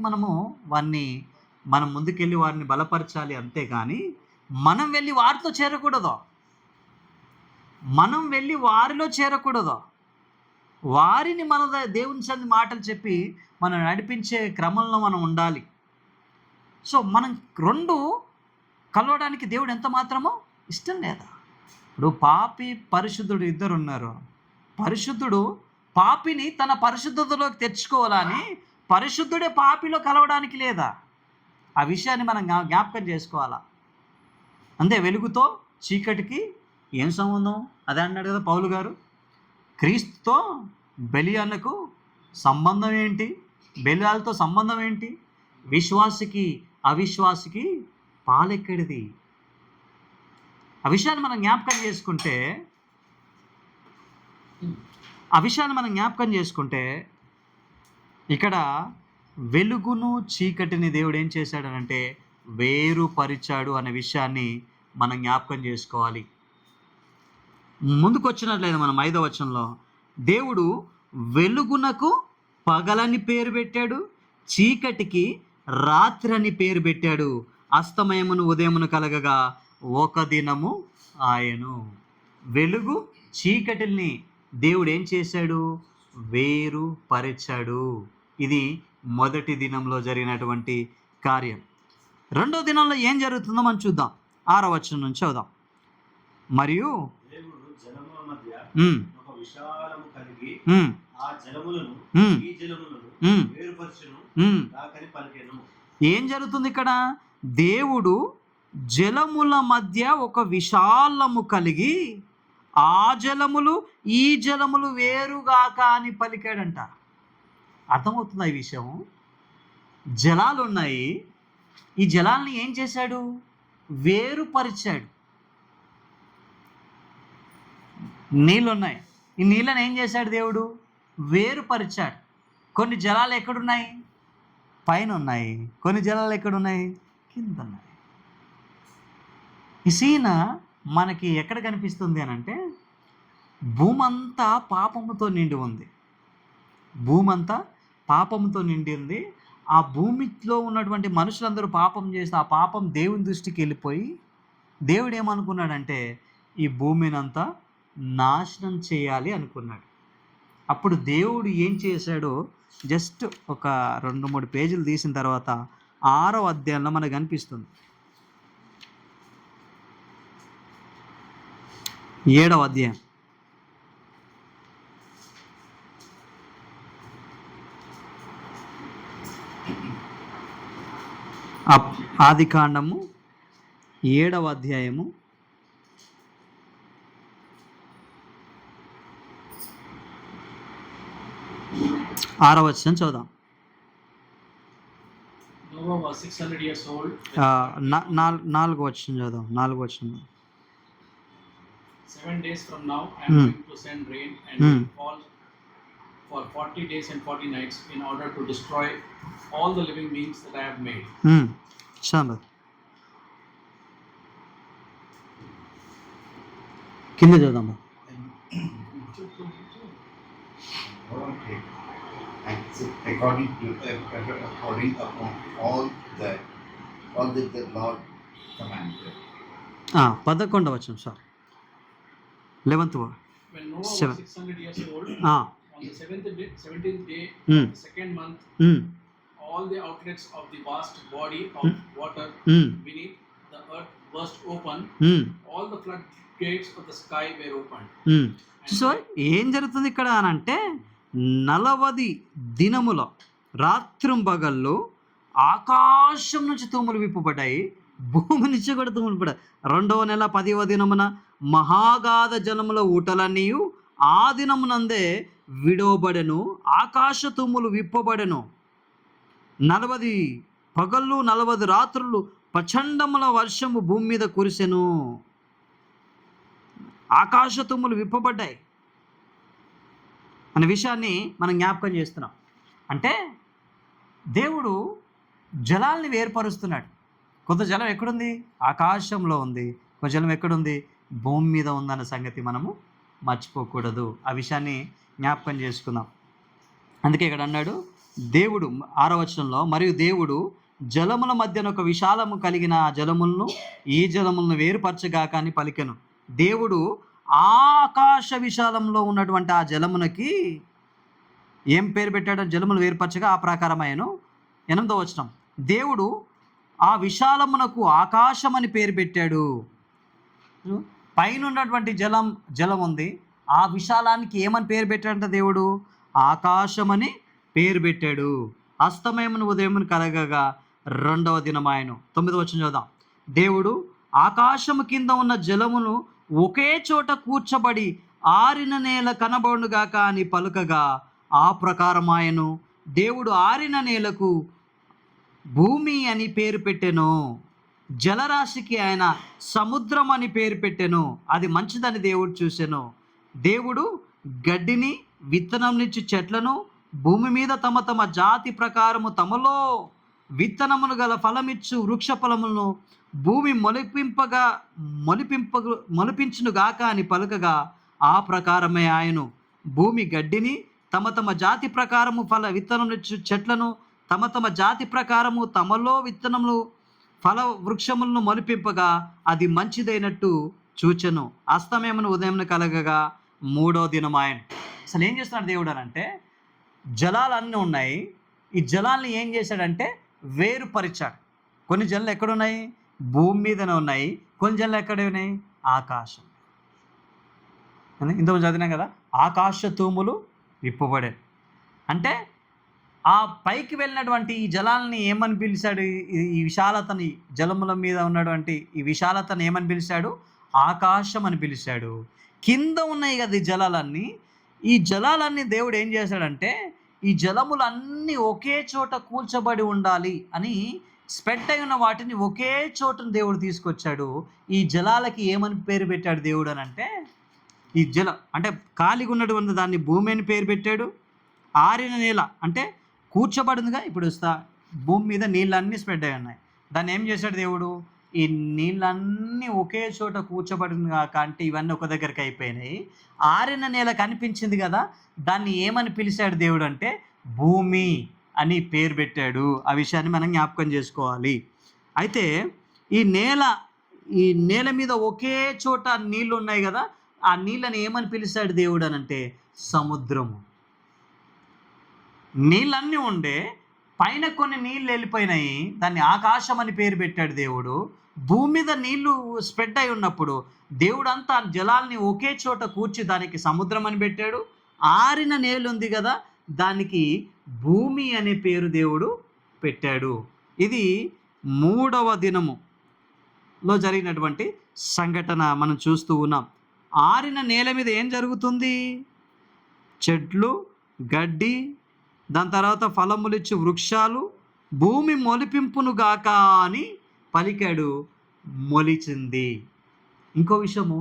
మనం ముందుకెళ్ళి వారిని బలపరచాలి, అంతేగాని మనం వెళ్ళి వారితో చేరకూడదు. మనం వెళ్ళి వారిలో చేరకూడదు. వారిని మన దేవుని సంది మాటలు చెప్పి మనం నడిపించే క్రమంలో మనం ఉండాలి. సో మనం రెండు కలవడానికి దేవుడు ఎంత మాత్రమో ఇష్టం లేదా. ఇప్పుడు పాపి పరిశుద్ధుడు ఇద్దరు ఉన్నారు. పరిశుద్ధుడు పాపిని తన పరిశుద్ధతలోకి తెచ్చుకోవాలని, పరిశుద్ధుడే పాపిలో కలవడానికి లేదా. ఆ విషయాన్ని మనం జ్ఞాపకం చేసుకోవాలా. అంతే. వెలుగుతో చీకటికి ఏం సంబంధం? అదే అన్నాడు కదా పౌలు గారు. క్రీస్తుతో బెలియాలకు సంబంధం ఏంటి? బెలియాలతో సంబంధం ఏంటి? విశ్వాసికి అవిశ్వాసికి పాలెక్కడిది? ఆ విషయాన్ని మనం జ్ఞాపకం చేసుకుంటే ఇక్కడ వెలుగును చీకటిని దేవుడు ఏం చేశాడనంటే వేరుపరిచాడు అనే విషయాన్ని మనం జ్ఞాపకం చేసుకోవాలి. ముందుకు వచ్చినట్లయితే మనం 5వ వచనంలో, దేవుడు వెలుగునకు పగలని పేరు పెట్టాడు, చీకటికి రాత్రి అని పేరు పెట్టాడు. అస్తమయమును ఉదయమును కలగగా ఒక దినము ఆయను. వెలుగు చీకటిని దేవుడు ఏం చేశాడు? వేరు పరిచాడు. ఇది మొదటి దినంలో జరిగినటువంటి కార్యం. రెండో దినంలో ఏం జరుగుతుందో మనం చూద్దాం. 6వ వచనం నుంచి చదువుదాం. మరియు ఏం జరుగుతుంది ఇక్కడ? దేవుడు జలముల మధ్య ఒక విశాలము కలిగి ఆ జలములు ఈ జలములు వేరుగాక అని పలికాడంట. అర్థమవుతుందా ఈ విషయం? జలాలు ఉన్నాయి, ఈ జలాల్ని ఏం చేశాడు? వేరుపరిచాడు. నీళ్ళున్నాయి, ఈ నీళ్ళని ఏం చేశాడు దేవుడు? వేరుపరిచాడు. కొన్ని జలాలు ఎక్కడున్నాయి? పైన ఉన్నాయి. కొన్ని జలాలు ఎక్కడున్నాయి? కింద ఉన్నాయి. ఈ సీన మనకి ఎక్కడ కనిపిస్తుంది అని అంటే, భూమంతా పాపముతో నిండి ఉంది. భూమంతా పాపంతో నిండి ఉంది. ఆ భూమిలో ఉన్నటువంటి మనుషులందరూ పాపం చేసి ఆ పాపం దేవుని దృష్టికి వెళ్ళిపోయి, దేవుడు ఏమనుకున్నాడంటే ఈ భూమిని అంతా నాశనం చేయాలి అనుకున్నాడు. అప్పుడు దేవుడు ఏం చేశాడో జస్ట్ ఒక 2-3 పేజీలు తీసిన తర్వాత 6వ అధ్యాయంలో మనకు కనిపిస్తుంది. 7వ అధ్యాయం. ఆది కాండము 7వ అధ్యాయము 6వ వచనం చదువుదాం. Noah was 600 years old. 4వ వచనం చదువుదాం. 4వ వచనం. 7 days from now I am going to send rain and it will fall for 40 days and 40 nights in order to destroy all the living beings that I have made. చదువు. కింద చదువుదాం. According upon all that the Lord commanded. 11వ వచనం sir. 11th word. When Noah was 600 years old, on the 17th day of the second month, all the outlets of the vast body of water beneath the earth burst open. All the floodgates of the sky were opened. So ఏం జరుగుతుంది ఇక్కడ అని అంటే 40 దినముల రాత్రింబగళ్ళు ఆకాశం నుంచి తూములు విప్పబడ్డాయి, భూమి నుంచి కూడా తూములు పడ్డాయి. 2వ నెల 10వ దినమున మహాగాధ జలముల ఊటలన్నీ ఆ దినమునందే విడవబడెను, ఆకాశ తూములు విప్పబడెను. 40 పగళ్ళు 40 రాత్రులు ప్రచండముల వర్షము భూమి మీద కురిసెను, ఆకాశ తుమ్ములు విప్పబడ్డాయి అనే విషయాన్ని మనం జ్ఞాపకం చేస్తున్నాం. అంటే దేవుడు జలాల్ని వేర్పరుస్తున్నాడు. కొంత జలం ఎక్కడుంది? ఆకాశంలో ఉంది. కొంత జలం ఎక్కడుంది? భూమి మీద ఉందన్న సంగతి మనము మర్చిపోకూడదు. ఆ విషయాన్ని జ్ఞాపకం చేసుకుందాం. అందుకే ఇక్కడ అన్నాడు దేవుడు 6వ వచనంలో, మరియు దేవుడు జలముల మధ్యన ఒక విశాలము కలిగిన ఆ జలములను ఈ జలములను వేరుపరచగాక అని పలికెను. దేవుడు ఆకాశ విశాలంలో ఉన్నటువంటి ఆ జలమునకి ఏం పేరు పెట్టాడో, జలములు వేరుపరచగా ఆ ప్రకారమయ్యను. 8వ వచనం, దేవుడు ఆ విశాలమునకు ఆకాశం అని పేరు పెట్టాడు. పైన ఉన్నటువంటి జలం ఉంది, ఆ విశాలానికి ఏమని పేరు పెట్టాడంట దేవుడు? ఆకాశమని పేరు పెట్టాడు. అస్తమయమును ఉదయమును కలగగా 2వ దినమాయను. 9వ వచనం చూద్దాం. దేవుడు ఆకాశము కింద ఉన్న జలమును ఒకే చోట కూర్చబడి ఆరిన నేల కనబడుగాక అని పలుకగా ఆ ప్రకారమాయను. దేవుడు ఆరిన నేలకు భూమి అని పేరు పెట్టెను, జలరాశికి ఆయన సముద్రం అని పేరు పెట్టెను. అది మంచిదని దేవుడు చూసెను. దేవుడు గడ్డిని విత్తనం నుంచి చెట్లను భూమి మీద తమ తమ జాతి ప్రకారము తమలో విత్తనములు గల ఫలమిచ్చు వృక్ష ఫలములను భూమి మొలిపించునుగాక అని పలుకగా ఆ ప్రకారమే ఆయను. భూమి గడ్డిని తమ తమ జాతి ప్రకారము విత్తనములిచ్చు చెట్లను తమ తమ జాతి ప్రకారము తమలో విత్తనములు ఫల వృక్షములను మొలిపింపగా అది మంచిదైనట్టు చూచెను. అస్తమయమును ఉదయమును కలగగా 3వ దినం ఆయన. అసలు ఏం చేస్తున్నాడు దేవుడు అని అంటే, జలాలన్నీ ఉన్నాయి, ఈ జలాల్ని ఏం చేశాడంటే వేరుపరిచాడు. కొన్ని జలాలు ఎక్కడున్నాయి? భూమి మీదనే ఉన్నాయి. కొన్ని జలాలు ఎక్కడ ఉన్నాయి? ఆకాశం. ఇంతకుముందు చదివినాం కదా, ఆకాశ తూములు విప్పబడాయి. అంటే ఆ పైకి వెళ్ళినటువంటి ఈ జలాలని ఏమని పిలిచాడు? ఈ విశాలతని, జలముల మీద ఉన్నటువంటి ఈ విశాలతను ఏమని పిలిచాడు? ఆకాశం అని పిలిచాడు. కింద ఉన్నాయి కదా ఈ జలాలన్నీ, ఈ జలాలన్నీ దేవుడు ఏం చేశాడంటే ఈ జలములన్నీ ఒకే చోట కూల్చబడి ఉండాలి అని స్ప్రెడ్ అయి ఉన్న వాటిని ఒకే చోటను దేవుడు తీసుకొచ్చాడు. ఈ జలాలకి ఏమని పేరు పెట్టాడు దేవుడు అని అంటే, ఈ జలం అంటే ఖాళీగా ఉన్నటువంటి దాన్ని భూమి అని పేరు పెట్టాడు. ఆరిన నేల అంటే కూర్చోబడిందిగా, ఇప్పుడు భూమి మీద నీళ్ళన్నీ స్ప్రెడ్ అయి ఉన్నాయి. దాన్ని ఏం చేశాడు దేవుడు? ఈ నీళ్ళన్నీ ఒకే చోట కూర్చోబడింది కాక, అంటే ఇవన్నీ ఒక దగ్గరికి అయిపోయినాయి. ఆరిన నేల కనిపించింది కదా, దాన్ని ఏమని పిలిచాడు దేవుడు అంటే భూమి అని పేరు పెట్టాడు. ఆ విషయాన్ని మనం జ్ఞాపకం చేసుకోవాలి. అయితే ఈ నేల మీద ఒకే చోట నీళ్ళు ఉన్నాయి కదా, ఆ నీళ్ళని ఏమని పిలిచాడు దేవుడు అని అంటే సముద్రము. నీళ్ళన్నీ ఉండే, పైన కొన్ని నీళ్ళు వెళ్ళిపోయినాయి, దాన్ని ఆకాశం అని పేరు పెట్టాడు దేవుడు. భూమి మీద నీళ్లు స్ప్రెడ్ అయి ఉన్నప్పుడు దేవుడు అంతా జలాల్ని ఒకే చోట కూర్చి దానికి సముద్రం అని పెట్టాడు. ఆరిన నేల ఉంది కదా, దానికి భూమి అనే పేరు దేవుడు పెట్టాడు. ఇది 3వ దినములో జరిగినటువంటి సంఘటన మనం చూస్తూ ఉన్నాం. ఆరిన నేల మీద ఏం జరుగుతుంది? చెట్లు, గడ్డి, దాని తర్వాత ఫలములిచ్చు వృక్షాలు, భూమి మొలిపింపును గాక అని పలికాడు, మొలిచింది. ఇంకో విషయము,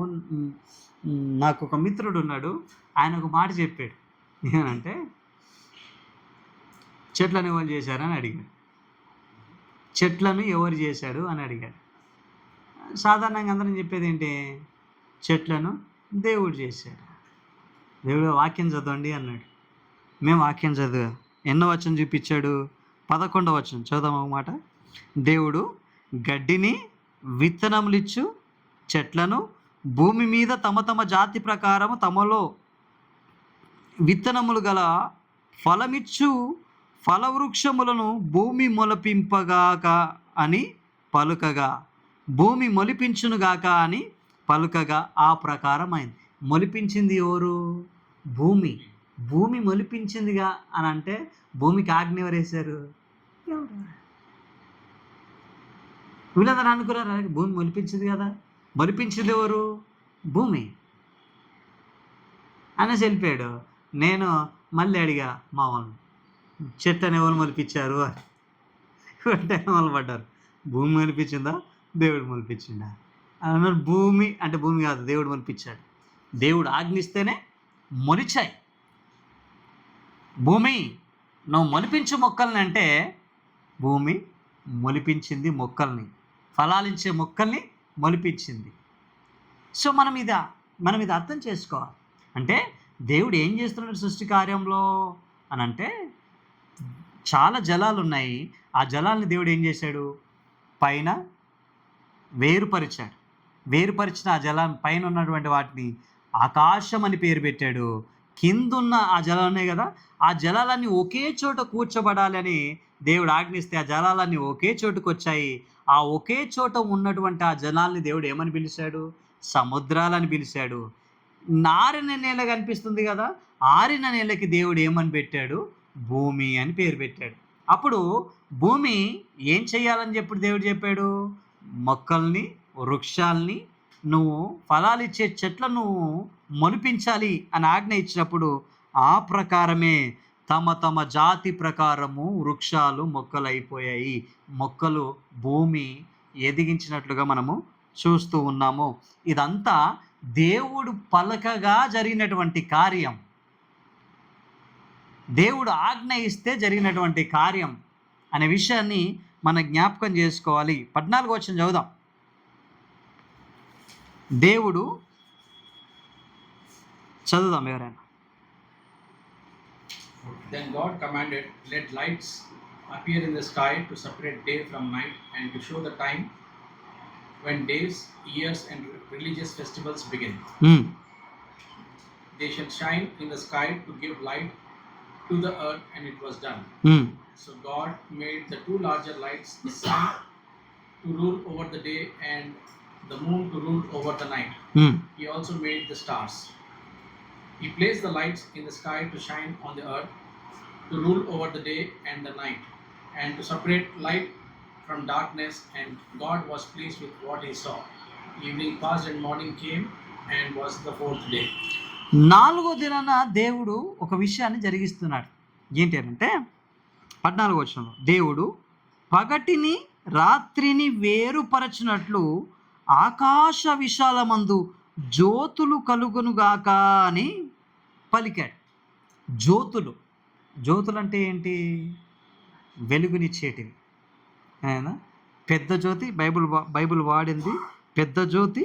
నాకు ఒక మిత్రుడు ఉన్నాడు, ఆయన ఒక మాట చెప్పాడు. ఏమంటే, చెట్లను ఎవరు చేశారని అడిగాడు. చెట్లను ఎవరు చేశాడు అని అడిగాడు. సాధారణంగా అందరం చెప్పేది ఏంటి? చెట్లను దేవుడు చేశాడు. దేవుడు వాక్యం చదవండి అన్నాడు. మేము వాక్యం చదివా. ఎన్నో వచనం చూపించాడు? 11వ వచనం చదువుదాం ఒక మాట. దేవుడు గడ్డిని, విత్తనములిచ్చు చెట్లను, భూమి మీద తమ తమ జాతి ప్రకారము తమలో విత్తనములు గల ఫలమిచ్చు ఫలవృక్షములను భూమి మొలిపింపగాక అని పలుకగా, భూమి మొలిపించునుగాక అని పలుకగా ఆ ప్రకారం అయింది. మొలిపించింది ఎవరు? భూమి. భూమి మొలిపించిందిగా అని అంటే భూమికి ఆజ్ఞ ఎవరు వేశారు? వీళ్ళందరూ అనుకున్నారు భూమి మొలిపించింది కదా. మొలిపించింది ఎవరు? భూమి అనేసి వెళ్ళిపోయాడు. నేను మళ్ళీ అడిగా మా వాళ్ళని, చెట్లను ఎవరు మొలిపించారు అని. అంటే వాళ్ళు పడ్డారు. భూమి మొలిపించిందా, దేవుడు మొలిపించిందా అన్నారు. భూమి అంటే భూమి కాదు, దేవుడు మొలిపించాడు. దేవుడు ఆజ్ఞిస్తేనే మొలిచాయి. భూమి నువ్వు మొలిపించు మొక్కల్ని అంటే భూమి మొలిపించింది మొక్కల్ని, ఫలాలించే మొక్కల్ని మొలిపించింది. సో మనం ఇది అర్థం చేసుకోవాలి. అంటే దేవుడు ఏం చేస్తున్నాడు సృష్టి కార్యంలో అని అంటే, చాలా జలాలు ఉన్నాయి. ఆ జలాల్ని దేవుడు ఏం చేశాడు? పైన వేరుపరిచాడు. వేరుపరిచిన ఆ జలం పైన ఉన్నటువంటి వాటిని ఆకాశం అని పేరు పెట్టాడు. కిందున్న ఆ జలాలు ఉన్నాయి కదా, ఆ జలాలన్నీ ఒకే చోట కూర్చోబడాలని దేవుడు ఆజ్ఞిస్తే ఆ జలాలన్నీ ఒకే చోటుకు వచ్చాయి. ఆ ఒకే చోట ఉన్నటువంటి ఆ జలాల్ని దేవుడు ఏమని పిలిచాడు? సముద్రాలని పిలిచాడు. నారిన నేల కనిపిస్తుంది కదా, ఆరిన నేలకి దేవుడు ఏమని పెట్టాడు? భూమి అని పేరు పెట్టాడు. అప్పుడు భూమి ఏం చేయాలని చెప్పి దేవుడు చెప్పాడు? మొక్కల్ని, వృక్షాల్ని, నువ్వు ఫలాలిచ్చే చెట్లను మొలిపించాలి అని ఆజ్ఞ ఇచ్చినప్పుడు ఆ ప్రకారమే తమ తమ జాతి ప్రకారము వృక్షాలు మొక్కలు అయిపోయాయి. మొక్కలు భూమి ఎదిగించినట్లుగా మనము చూస్తూ ఉన్నాము. ఇదంతా దేవుడు పలకగా జరిగినటువంటి కార్యం, దేవుడు ఆజ్ఞ ఇస్తే జరిగినటువంటి కార్యం అనే విషయాన్ని మనం జ్ఞాపకం చేసుకోవాలి. 14వ వచనం చదువుదాం. దేవుడు చదువుదాం ఎవరైనా. Then God commanded, let lights appear in the sky to separate day from night and to show the time when days, years and religious festivals begin. They shall shine in the sky to give light to the earth, and it was done. So God made the two larger lights, the sun to rule over the day and the moon to rule over the night. He also made the stars. He placed the lights in the sky to shine on the earth, to rule over the day and the night, and to separate light from darkness. And God was pleased with what he saw. Evening passed and morning came, and was the fourth day. 4వ దినాన దేవుడు ఒక విషయాన్ని జరిగిస్తున్నాడు. ఏంటి అంటే 14వ వచనంలో, దేవుడు పగటిని రాత్రిని వేరుపరచినట్లు ఆకాశ విశాలమందు జ్యోతులు కలుగునుగాక అని పలికాడు. జ్యోతులు అంటే ఏంటి? వెలుగునిచ్చేటివి. పెద్ద జ్యోతి, బైబిల్ వాడింది పెద్ద జ్యోతి,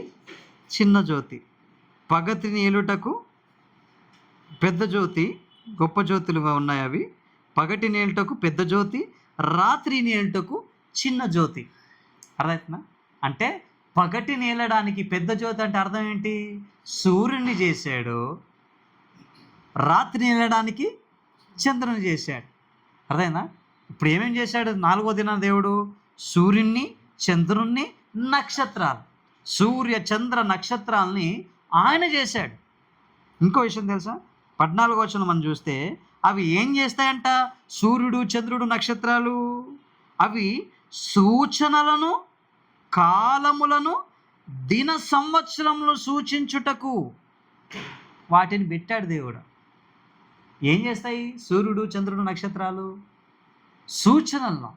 చిన్న జ్యోతి. పగటిని ఏలుటకు పెద్ద జ్యోతి, గొప్ప జ్యోతులుగా ఉన్నాయి అవి. పగటిని ఏలుటకు పెద్ద జ్యోతి, రాత్రిని ఏలుటకు చిన్న జ్యోతి. అర్థమవుతుందా? అంటే పగటి నేలడానికి పెద్ద జ్యోతి అంటే అర్థం ఏంటి? సూర్యుని చేశాడు. రాత్రి నేలడానికి చంద్రుని చేశాడు. అర్థమైందా? ఇప్పుడు ఏమేం చేశాడు 4వ దినాన దేవుడు? సూర్యున్ని, చంద్రుణ్ణి, నక్షత్రాలు, సూర్య చంద్ర నక్షత్రాలని ఆయన చేశాడు. ఇంకో విషయం తెలుసా? 14వ వచనం మనం చూస్తే అవి ఏం చేస్తాయంట? సూర్యుడు, చంద్రుడు, నక్షత్రాలు అవి సూచనలను, కాలములను, దిన సంవత్సరములు సూచించుటకు వాటిని పెట్టాడు దేవుడు. ఏం చేస్తాయి సూర్యుడు, చంద్రుడు, నక్షత్రాలు? సూచనలను,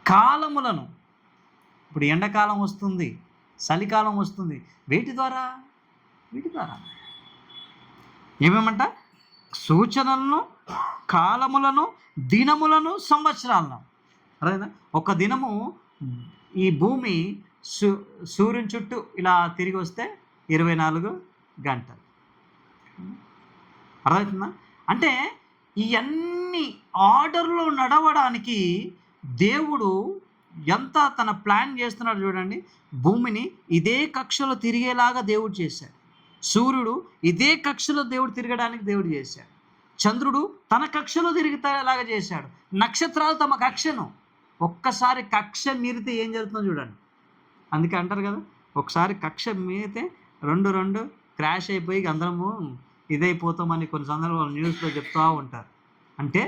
కాలములను. ఇప్పుడు ఎండాకాలం వస్తుంది, చలికాలం వస్తుంది, వీటి ద్వారా ఏమేమంట? సూచనలను, కాలములను, దినములను, సంవత్సరాలను. అర్థమైందా? ఒక దినము ఈ భూమి సూర్యుని చుట్టూ ఇలా తిరిగి వస్తే 24 గంటలు. అర్థమవుతుందా? అంటే ఇవన్నీ ఆర్డర్లో నడవడానికి దేవుడు ఎంత తన ప్లాన్ చేస్తున్నాడు చూడండి. భూమిని ఇదే కక్షలో తిరిగేలాగా దేవుడు చేశాడు. సూర్యుడు ఇదే కక్షలో దేవుడు తిరగడానికి దేవుడు చేశాడు. చంద్రుడు తన కక్షలో తిరిగేలాగా చేశాడు. నక్షత్రాలు తమ కక్షను, ఒక్కసారి కక్ష మీరితే ఏం జరుగుతుందో చూడండి. అందుకే అంటారు కదా, ఒకసారి కక్ష మీరితే రెండు క్రాష్ అయిపోయి అందరము ఇదైపోతామని కొన్ని సందర్భాలు న్యూస్లో చెప్తూ ఉంటారు. అంటే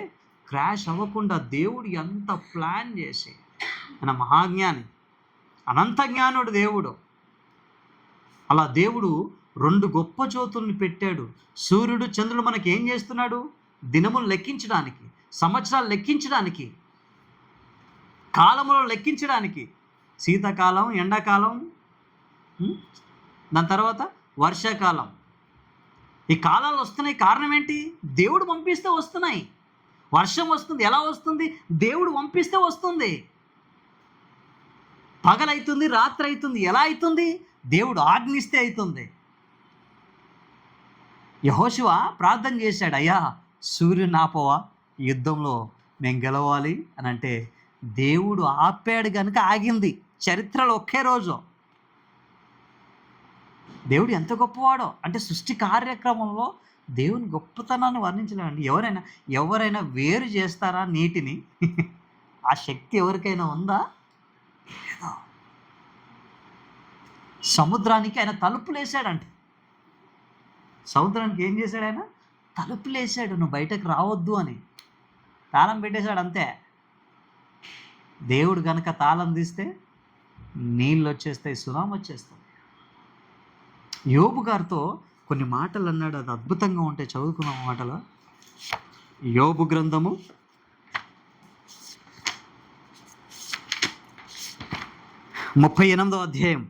క్రాష్ అవ్వకుండా దేవుడు ఎంత ప్లాన్ చేసి, ఆయన మహాజ్ఞాని, అనంత జ్ఞానుడు దేవుడు. అలా దేవుడు 2 గొప్ప జ్యోతుల్ని పెట్టాడు. సూర్యుడు, చంద్రుడు మనకి ఏం చేస్తున్నాడు? దినములు లెక్కించడానికి, సంవత్సరాలు లెక్కించడానికి, కాలములు లెక్కించడానికి. శీతాకాలం, ఎండాకాలం, దాని తర్వాత వర్షాకాలం. ఈ కాలాలు వస్తున్నాయి, కారణం ఏంటి? దేవుడు పంపిస్తే వస్తున్నాయి. వర్షం వస్తుంది, ఎలా వస్తుంది? దేవుడు పంపిస్తే వస్తుంది. పగలైతుంది, రాత్రి అవుతుంది, ఎలా అవుతుంది? దేవుడు ఆజ్ఞిస్తే అవుతుంది. యెహోషువ ప్రార్థన చేశాడు, అయ్యా సూర్యుని ఆపవా, యుద్ధంలో మేము గెలవాలి అని. అంటే దేవుడు ఆపాడు కనుక ఆగింది. చరిత్రలో ఒకే రోజు. దేవుడు ఎంత గొప్పవాడో అంటే సృష్టి కార్యక్రమంలో దేవుని గొప్పతనాన్ని వర్ణించలేమండి. ఎవరైనా వేరు చేస్తారా నీటిని? ఆ శక్తి ఎవరికైనా ఉందా? లేదా. సముద్రానికి ఆయన తలుపులు వేసాడంట. సముద్రానికి ఏం చేశాడు? ఆయన తలుపులు వేసాడు, నువ్వు బయటకు రావద్దు అని. తాళం పెట్టేశాడు, అంతే. దేవుడు కనుక తాళం తీస్తే నీళ్ళు వచ్చేస్తాయి, సునామీ వచ్చేస్తాయి. యోబు గారితో కొన్ని మాటలు అన్నాడు, అది అద్భుతంగా ఉంటాయి. చదువుకున్న మాటలు. యోబు గ్రంథము 38వ అధ్యాయం.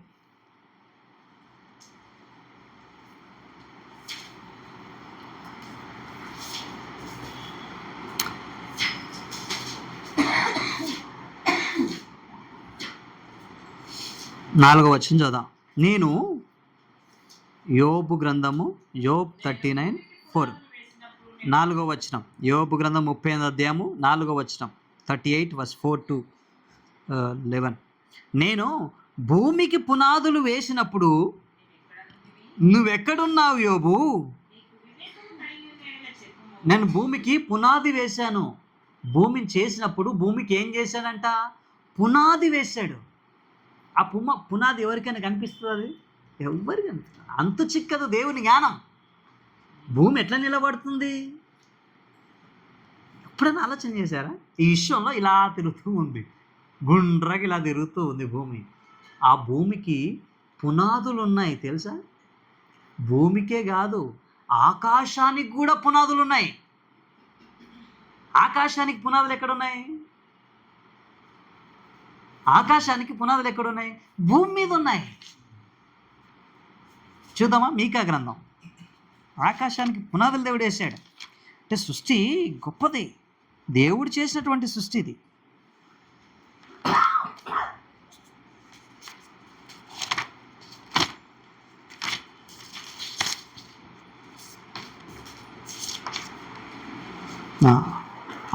నాలుగవ వచనం చదువుదాం. నేను యోబు గ్రంథము యోబ్ 39:4 4వ వచనం. యోబు గ్రంథం 38వ అధ్యాయము 4వ వచనం 38:4-11. నేను భూమికి పునాదులు వేసినప్పుడు నువ్వెక్కడున్నావు యోబు? నేను భూమికి పునాది వేశాను. భూమిని చేసినప్పుడు భూమికి ఏం చేశాడంట? పునాది వేశాడు. ఆ పునాది ఎవరికైనా కనిపిస్తుంది? ఎవరికి కనిపిస్తుంది? అంతు చిక్కదు దేవుని జ్ఞానం. భూమి ఎట్లా నిలబడుతుంది? ఎప్పుడైనా ఆలోచన చేశారా? ఈ విషయంలో ఇలా తిరుగుతూ ఉంది, గుండ్రగా ఇలా తిరుగుతూ ఉంది భూమి. ఆ భూమికి పునాదులు ఉన్నాయి తెలుసా? భూమికే కాదు, ఆకాశానికి కూడా పునాదులు ఉన్నాయి. ఆకాశానికి పునాదులు ఎక్కడున్నాయి? ఆకాశానికి పునాదులు ఎక్కడున్నాయి? భూమి మీద ఉన్నాయి. చూద్దామా మీకా గ్రంథం. ఆకాశానికి పునాదులు దేవుడు వేసాడు. అంటే సృష్టి గొప్పది, దేవుడు చేసినటువంటి సృష్టి ఇది.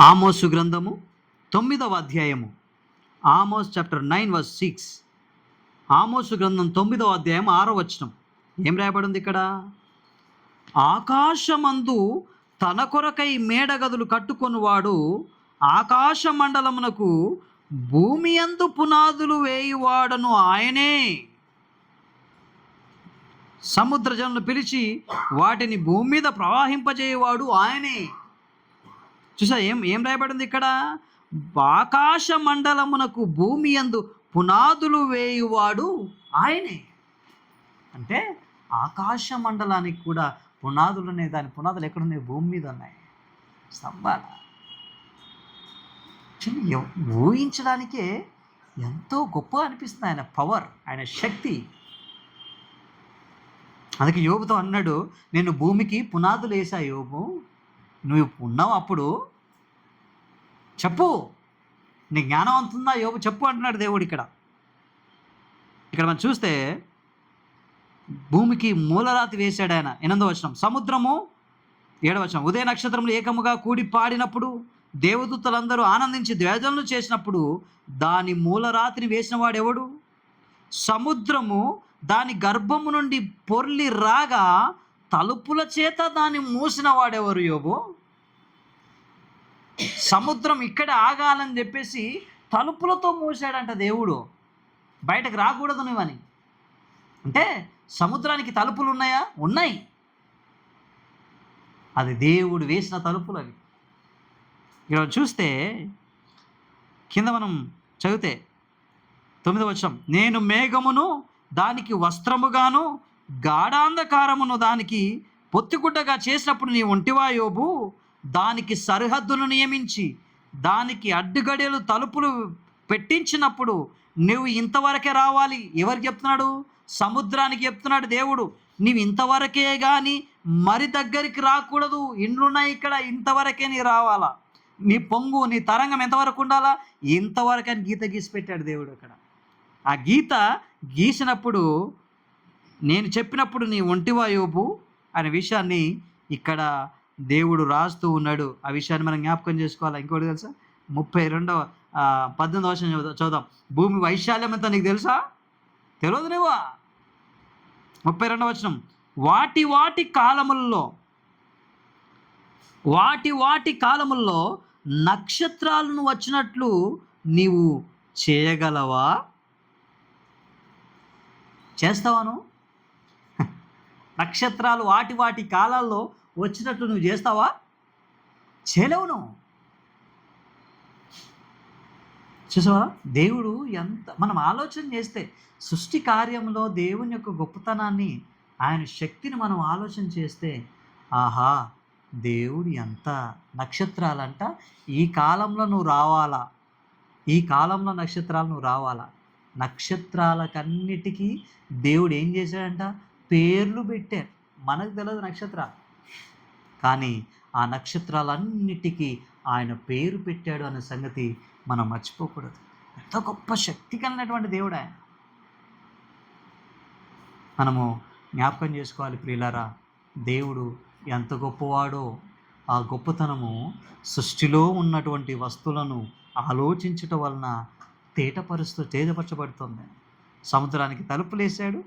ఆమోసు గ్రంథము 9వ అధ్యాయము. ఆమోస్ చాప్టర్ 9:6. ఆమోసు గ్రంథం 9వ అధ్యాయం 6వ వచనం. ఏం రాయబడింది ఇక్కడ? ఆకాశమందు తన కొరకై మేడగదులు కట్టుకొనువాడు ఆకాశ మండలమునకు భూమి యందు పునాదులు వేయువాడను ఆయనే. సముద్ర జనులను పిలిచి వాటిని భూమి మీద ప్రవాహింపజేయవాడు ఆయనే. చూసా ఏం రాయబడింది ఇక్కడ? ఆకాశ మండలమునకు భూమి యందు పునాదులు వేయువాడు ఆయనే. అంటే ఆకాశ మండలానికి కూడా పునాదులు ఉన్నాయి. దాని పునాదులు ఎక్కడున్నాయి? భూమి మీద ఉన్నాయి. స్తంభాల ఊహించడానికే ఎంతో గొప్పగా అనిపిస్తుంది ఆయన పవర్, ఆయన శక్తి. అందుకే యోబుతో అన్నాడు, నేను భూమికి పునాదులు వేసా యోబు, నువ్వు ఉన్నావు అప్పుడు చెప్పు, నీ జ్ఞానం అంతుందా యోబు చెప్పు అంటున్నాడు దేవుడు. ఇక్కడ మనం చూస్తే భూమికి మూలరాతి వేశాడు ఆయన. 8వ వచనం. సముద్రము 7వ వచనం. ఉదయ నక్షత్రములు ఏకముగా కూడి పాడినప్పుడు దేవదూతలందరూ ఆనందించి ద్వేజములు చేసినప్పుడు దాని మూలరాతిని వేసిన వాడెవడు? సముద్రము దాని గర్భము నుండి పొర్లి రాగా తలుపుల చేత దాన్ని మూసిన వాడెవరు యోబు? సముద్రం ఇక్కడ ఆగాలని చెప్పేసి తలుపులతో మూసాడంట దేవుడు, బయటకు రాకూడదు నువ్వని. అంటే సముద్రానికి తలుపులు ఉన్నాయా? ఉన్నాయి. అది దేవుడు వేసిన తలుపులు అవి. ఇక్కడ చూస్తే కింద మనం చదివితే 9వ వచనం. నేను మేఘమును దానికి వస్త్రముగాను గాఢాంధకారమును దానికి పొత్తిగుడ్డగా చేసినప్పుడు నీ ఒంటివా యోబు? దానికి సరిహద్దును నియమించి దానికి అడ్డుగడియలు తలుపులు పెట్టించినప్పుడు నువ్వు ఇంతవరకే రావాలి. ఎవరికి చెప్తున్నాడు? సముద్రానికి చెప్తున్నాడు దేవుడు. నీవు ఇంతవరకే కానీ మరి దగ్గరికి రాకూడదు. ఇండ్లున్నాయి ఇక్కడ, ఇంతవరకే నీ రావాలా. నీ పొంగు, నీ తరంగం ఎంతవరకు ఉండాలా? ఇంతవరకు అని గీత గీసి పెట్టాడు దేవుడు అక్కడ. ఆ గీత గీసినప్పుడు నేను చెప్పినప్పుడు నీ ఒంటివా యోబు అనే విషయాన్ని ఇక్కడ దేవుడు రాస్తూ ఉన్నాడు. ఆ విషయాన్ని మనం జ్ఞాపకం చేసుకోవాలి. ఇంకోటి తెలుసా? 18వ వచనం చదువుదాం. భూమి వైశాల్యం ఎంత నీకు తెలుసా? తెలియదు నువ్వా? 32వ వచనం. వాటి కాలముల్లో నక్షత్రాలను వచ్చినట్లు నీవు చేయగలవా? చేస్తావాను? నక్షత్రాలు వాటి కాలాల్లో వచ్చినట్లు నువ్వు చేస్తావా? చేయలేవు నువ్వు. చూసావా దేవుడు ఎంత మనం ఆలోచన చేస్తే సృష్టి కార్యంలో దేవుని యొక్క గొప్పతనాన్ని, ఆయన శక్తిని మనం ఆలోచన చేస్తే, ఆహా దేవుడు ఎంత నక్షత్రాలంట ఈ కాలంలో నువ్వు రావాలా, ఈ కాలంలో నక్షత్రాలు నువ్వు రావాలా. నక్షత్రాలకన్నిటికీ దేవుడు ఏం చేశాడంట? పేర్లు పెట్టారు. మనకు తెలియదు నక్షత్రాలు, కానీ ఆ నక్షత్రాలన్నిటికీ ఆయన పేరు పెట్టాడు అనే సంగతి మనం మర్చిపోకూడదు. ఎంతో గొప్ప శక్తి కలిగినటువంటి దేవుడు ఆయన. మనము జ్ఞాపకం చేసుకోవాలి ప్రియులారా, దేవుడు ఎంత గొప్పవాడో. ఆ గొప్పతనము సృష్టిలో ఉన్నటువంటి వస్తువులను ఆలోచించటం వలన తేజపరచబడుతుంది. సముద్రానికి తలుపులు వేసాడు.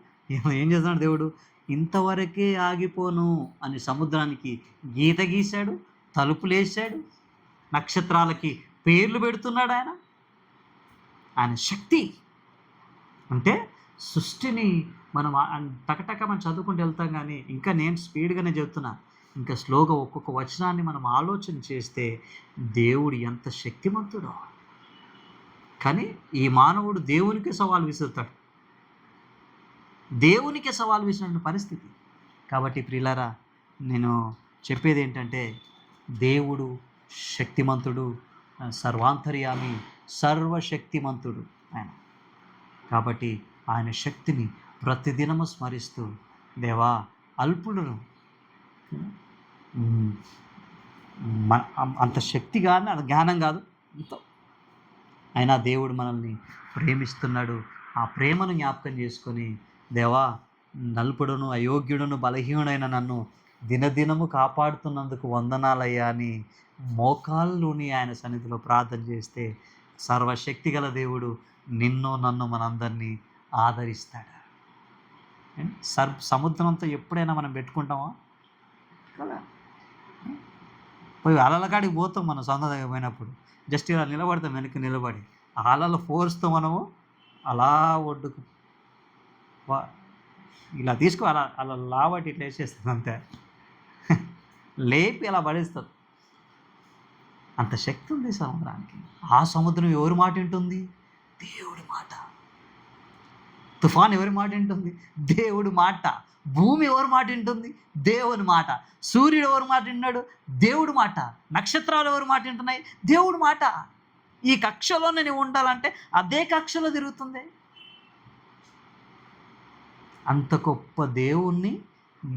ఏం చేస్తున్నాడు దేవుడు? ఇంతవరకే ఆగిపోను అని సముద్రానికి గీత గీశాడు, తలుపులు వేసాడు, నక్షత్రాలకి పేర్లు పెడుతున్నాడు ఆయన శక్తి. అంటే సృష్టిని మనం టకటక మనం చదువుకుంటూ వెళ్తాం, కానీ ఇంకా నేను స్పీడ్గానే చెప్తున్నా. ఇంకా స్లోగా ఒక్కొక్క వచనాన్ని మనం ఆలోచన చేస్తే దేవుడు ఎంత శక్తిమంతుడో. కానీ ఈ మానవుడు దేవునికి సవాల్ విసురుతాడు, దేవునికి సవాల్ విసిరిన పరిస్థితి. కాబట్టి ప్రియులారా, నేను చెప్పేది ఏంటంటే దేవుడు శక్తిమంతుడు, సర్వాంతర్యామి, సర్వశక్తిమంతుడు ఆయన. కాబట్టి ఆయన శక్తిని ప్రతిదినము స్మరిస్తూ, దేవా అల్పులను అంత శక్తి కానీ అంత జ్ఞానం కాదు ఎంతో, అయినా దేవుడు మనల్ని ప్రేమిస్తున్నాడు. ఆ ప్రేమను జ్ఞాపకం చేసుకొని, దేవా నల్పుడును అయోగ్యుడును బలహీనుడైన నన్ను దినదినము కాపాడుతున్నందుకు వందనాలయ్యా అని మోకాళ్ళుని ఆయన సన్నిధిలో ప్రార్థన చేస్తే సర్వశక్తి గల దేవుడు నిన్ను నన్ను మనందరినీ ఆదరిస్తాడు. సముద్రంతో ఎప్పుడైనా మనం పెట్టుకుంటామా కదా? పోయి అలల కాడికి పోతాం మనం సొంత దగ్గర పోయినప్పుడు, జస్ట్ ఇలా నిలబడతాం, వెనక్కి నిలబడి ఆ అలల ఫోర్స్తో మనము అలా ఒడ్డుకు ఇలా తీసుకో అలా అలా లాబట్టి ఇట్లా వేసేస్తుంది అంతే, లేపి అలా పడేస్తుంది. అంత శక్తి ఉంది సముద్రానికి. ఆ సముద్రం ఎవరి మాట వింటుంది? దేవుడి మాట. తుఫాన్ ఎవరి మాట వింటుంది? దేవుడి మాట. భూమి ఎవరి మాట వింటుంది? దేవుని మాట. సూర్యుడు ఎవరి మాట విన్నాడు? దేవుడి మాట. నక్షత్రాలు ఎవరి మాట వింటున్నాయి? దేవుడి మాట. ఈ కక్షలో నేను ఉండాలంటే అదే కక్షలో తిరుగుతుంది. అంత గొప్ప దేవుణ్ణి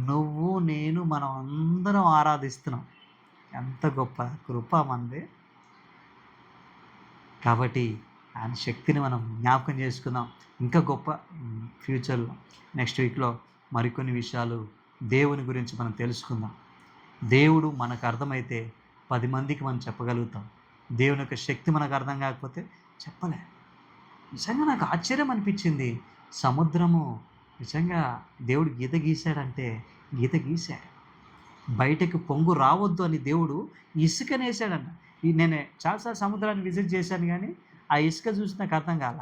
నువ్వు నేను మనం అందరం ఆరాధిస్తున్నాం. ఎంత గొప్ప కృప మనది. కాబట్టి ఆయన శక్తిని మనం జ్ఞాపకం చేసుకుందాం. ఇంకా గొప్ప ఫ్యూచర్లో నెక్స్ట్ వీక్లో మరికొన్ని విషయాలు దేవుని గురించి మనం తెలుసుకుందాం. దేవుడు మనకు అర్థమైతే 10 మందికి మనం చెప్పగలుగుతాం. దేవుని యొక్క శక్తి మనకు అర్థం కాకపోతే చెప్పలే. నిజంగా నాకు ఆశ్చర్యం అనిపించింది. సముద్రము నిజంగా దేవుడు గీత గీశాడంటే గీత గీశాడు. బయటకు పొంగు రావద్దు అని దేవుడు ఇసుకనేసాడంట. నేను చాలాసార్లు సముద్రాన్ని విజిట్ చేశాను, కానీ ఆ ఇసుక చూసి నాకు అర్థం కాల.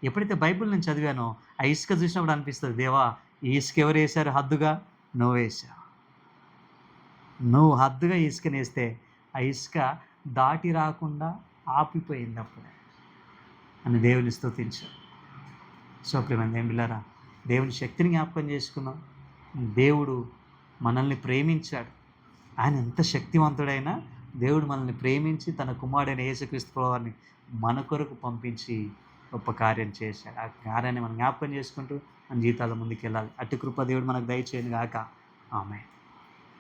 ఎప్పుడైతే బైబిల్ నేను చదివానో ఆ ఇసుక చూసినప్పుడు అనిపిస్తుంది, దేవా ఈ ఇసుక ఎవరు వేశారు హద్దుగా? నువ్వు వేసావు. నువ్వు హద్దుగా ఇసుకనేస్తే ఆ ఇసుక దాటి రాకుండా ఆపిపోయింది అప్పుడే అని దేవుని స్తుతించాడు. సో ప్రియమైన దేవుని బిడ్డలారా, దేవుని శక్తిని జ్ఞాపకం చేసుకున్నాం. దేవుడు మనల్ని ప్రేమించాడు. ఆయన ఎంత శక్తివంతుడైనా దేవుడు మనల్ని ప్రేమించి తన కుమారుడైన యేసుక్రీస్తు ప్రభువుని మన కొరకు పంపించి గొప్ప కార్యం చేశాడు. ఆ కార్యాన్ని మనం జ్ఞాపకం చేసుకుంటూ మన జీవితాల ముందుకు వెళ్ళాలి. అట్టి కృప దేవుడు మనకు దయచేయను గాక. ఆమేన్.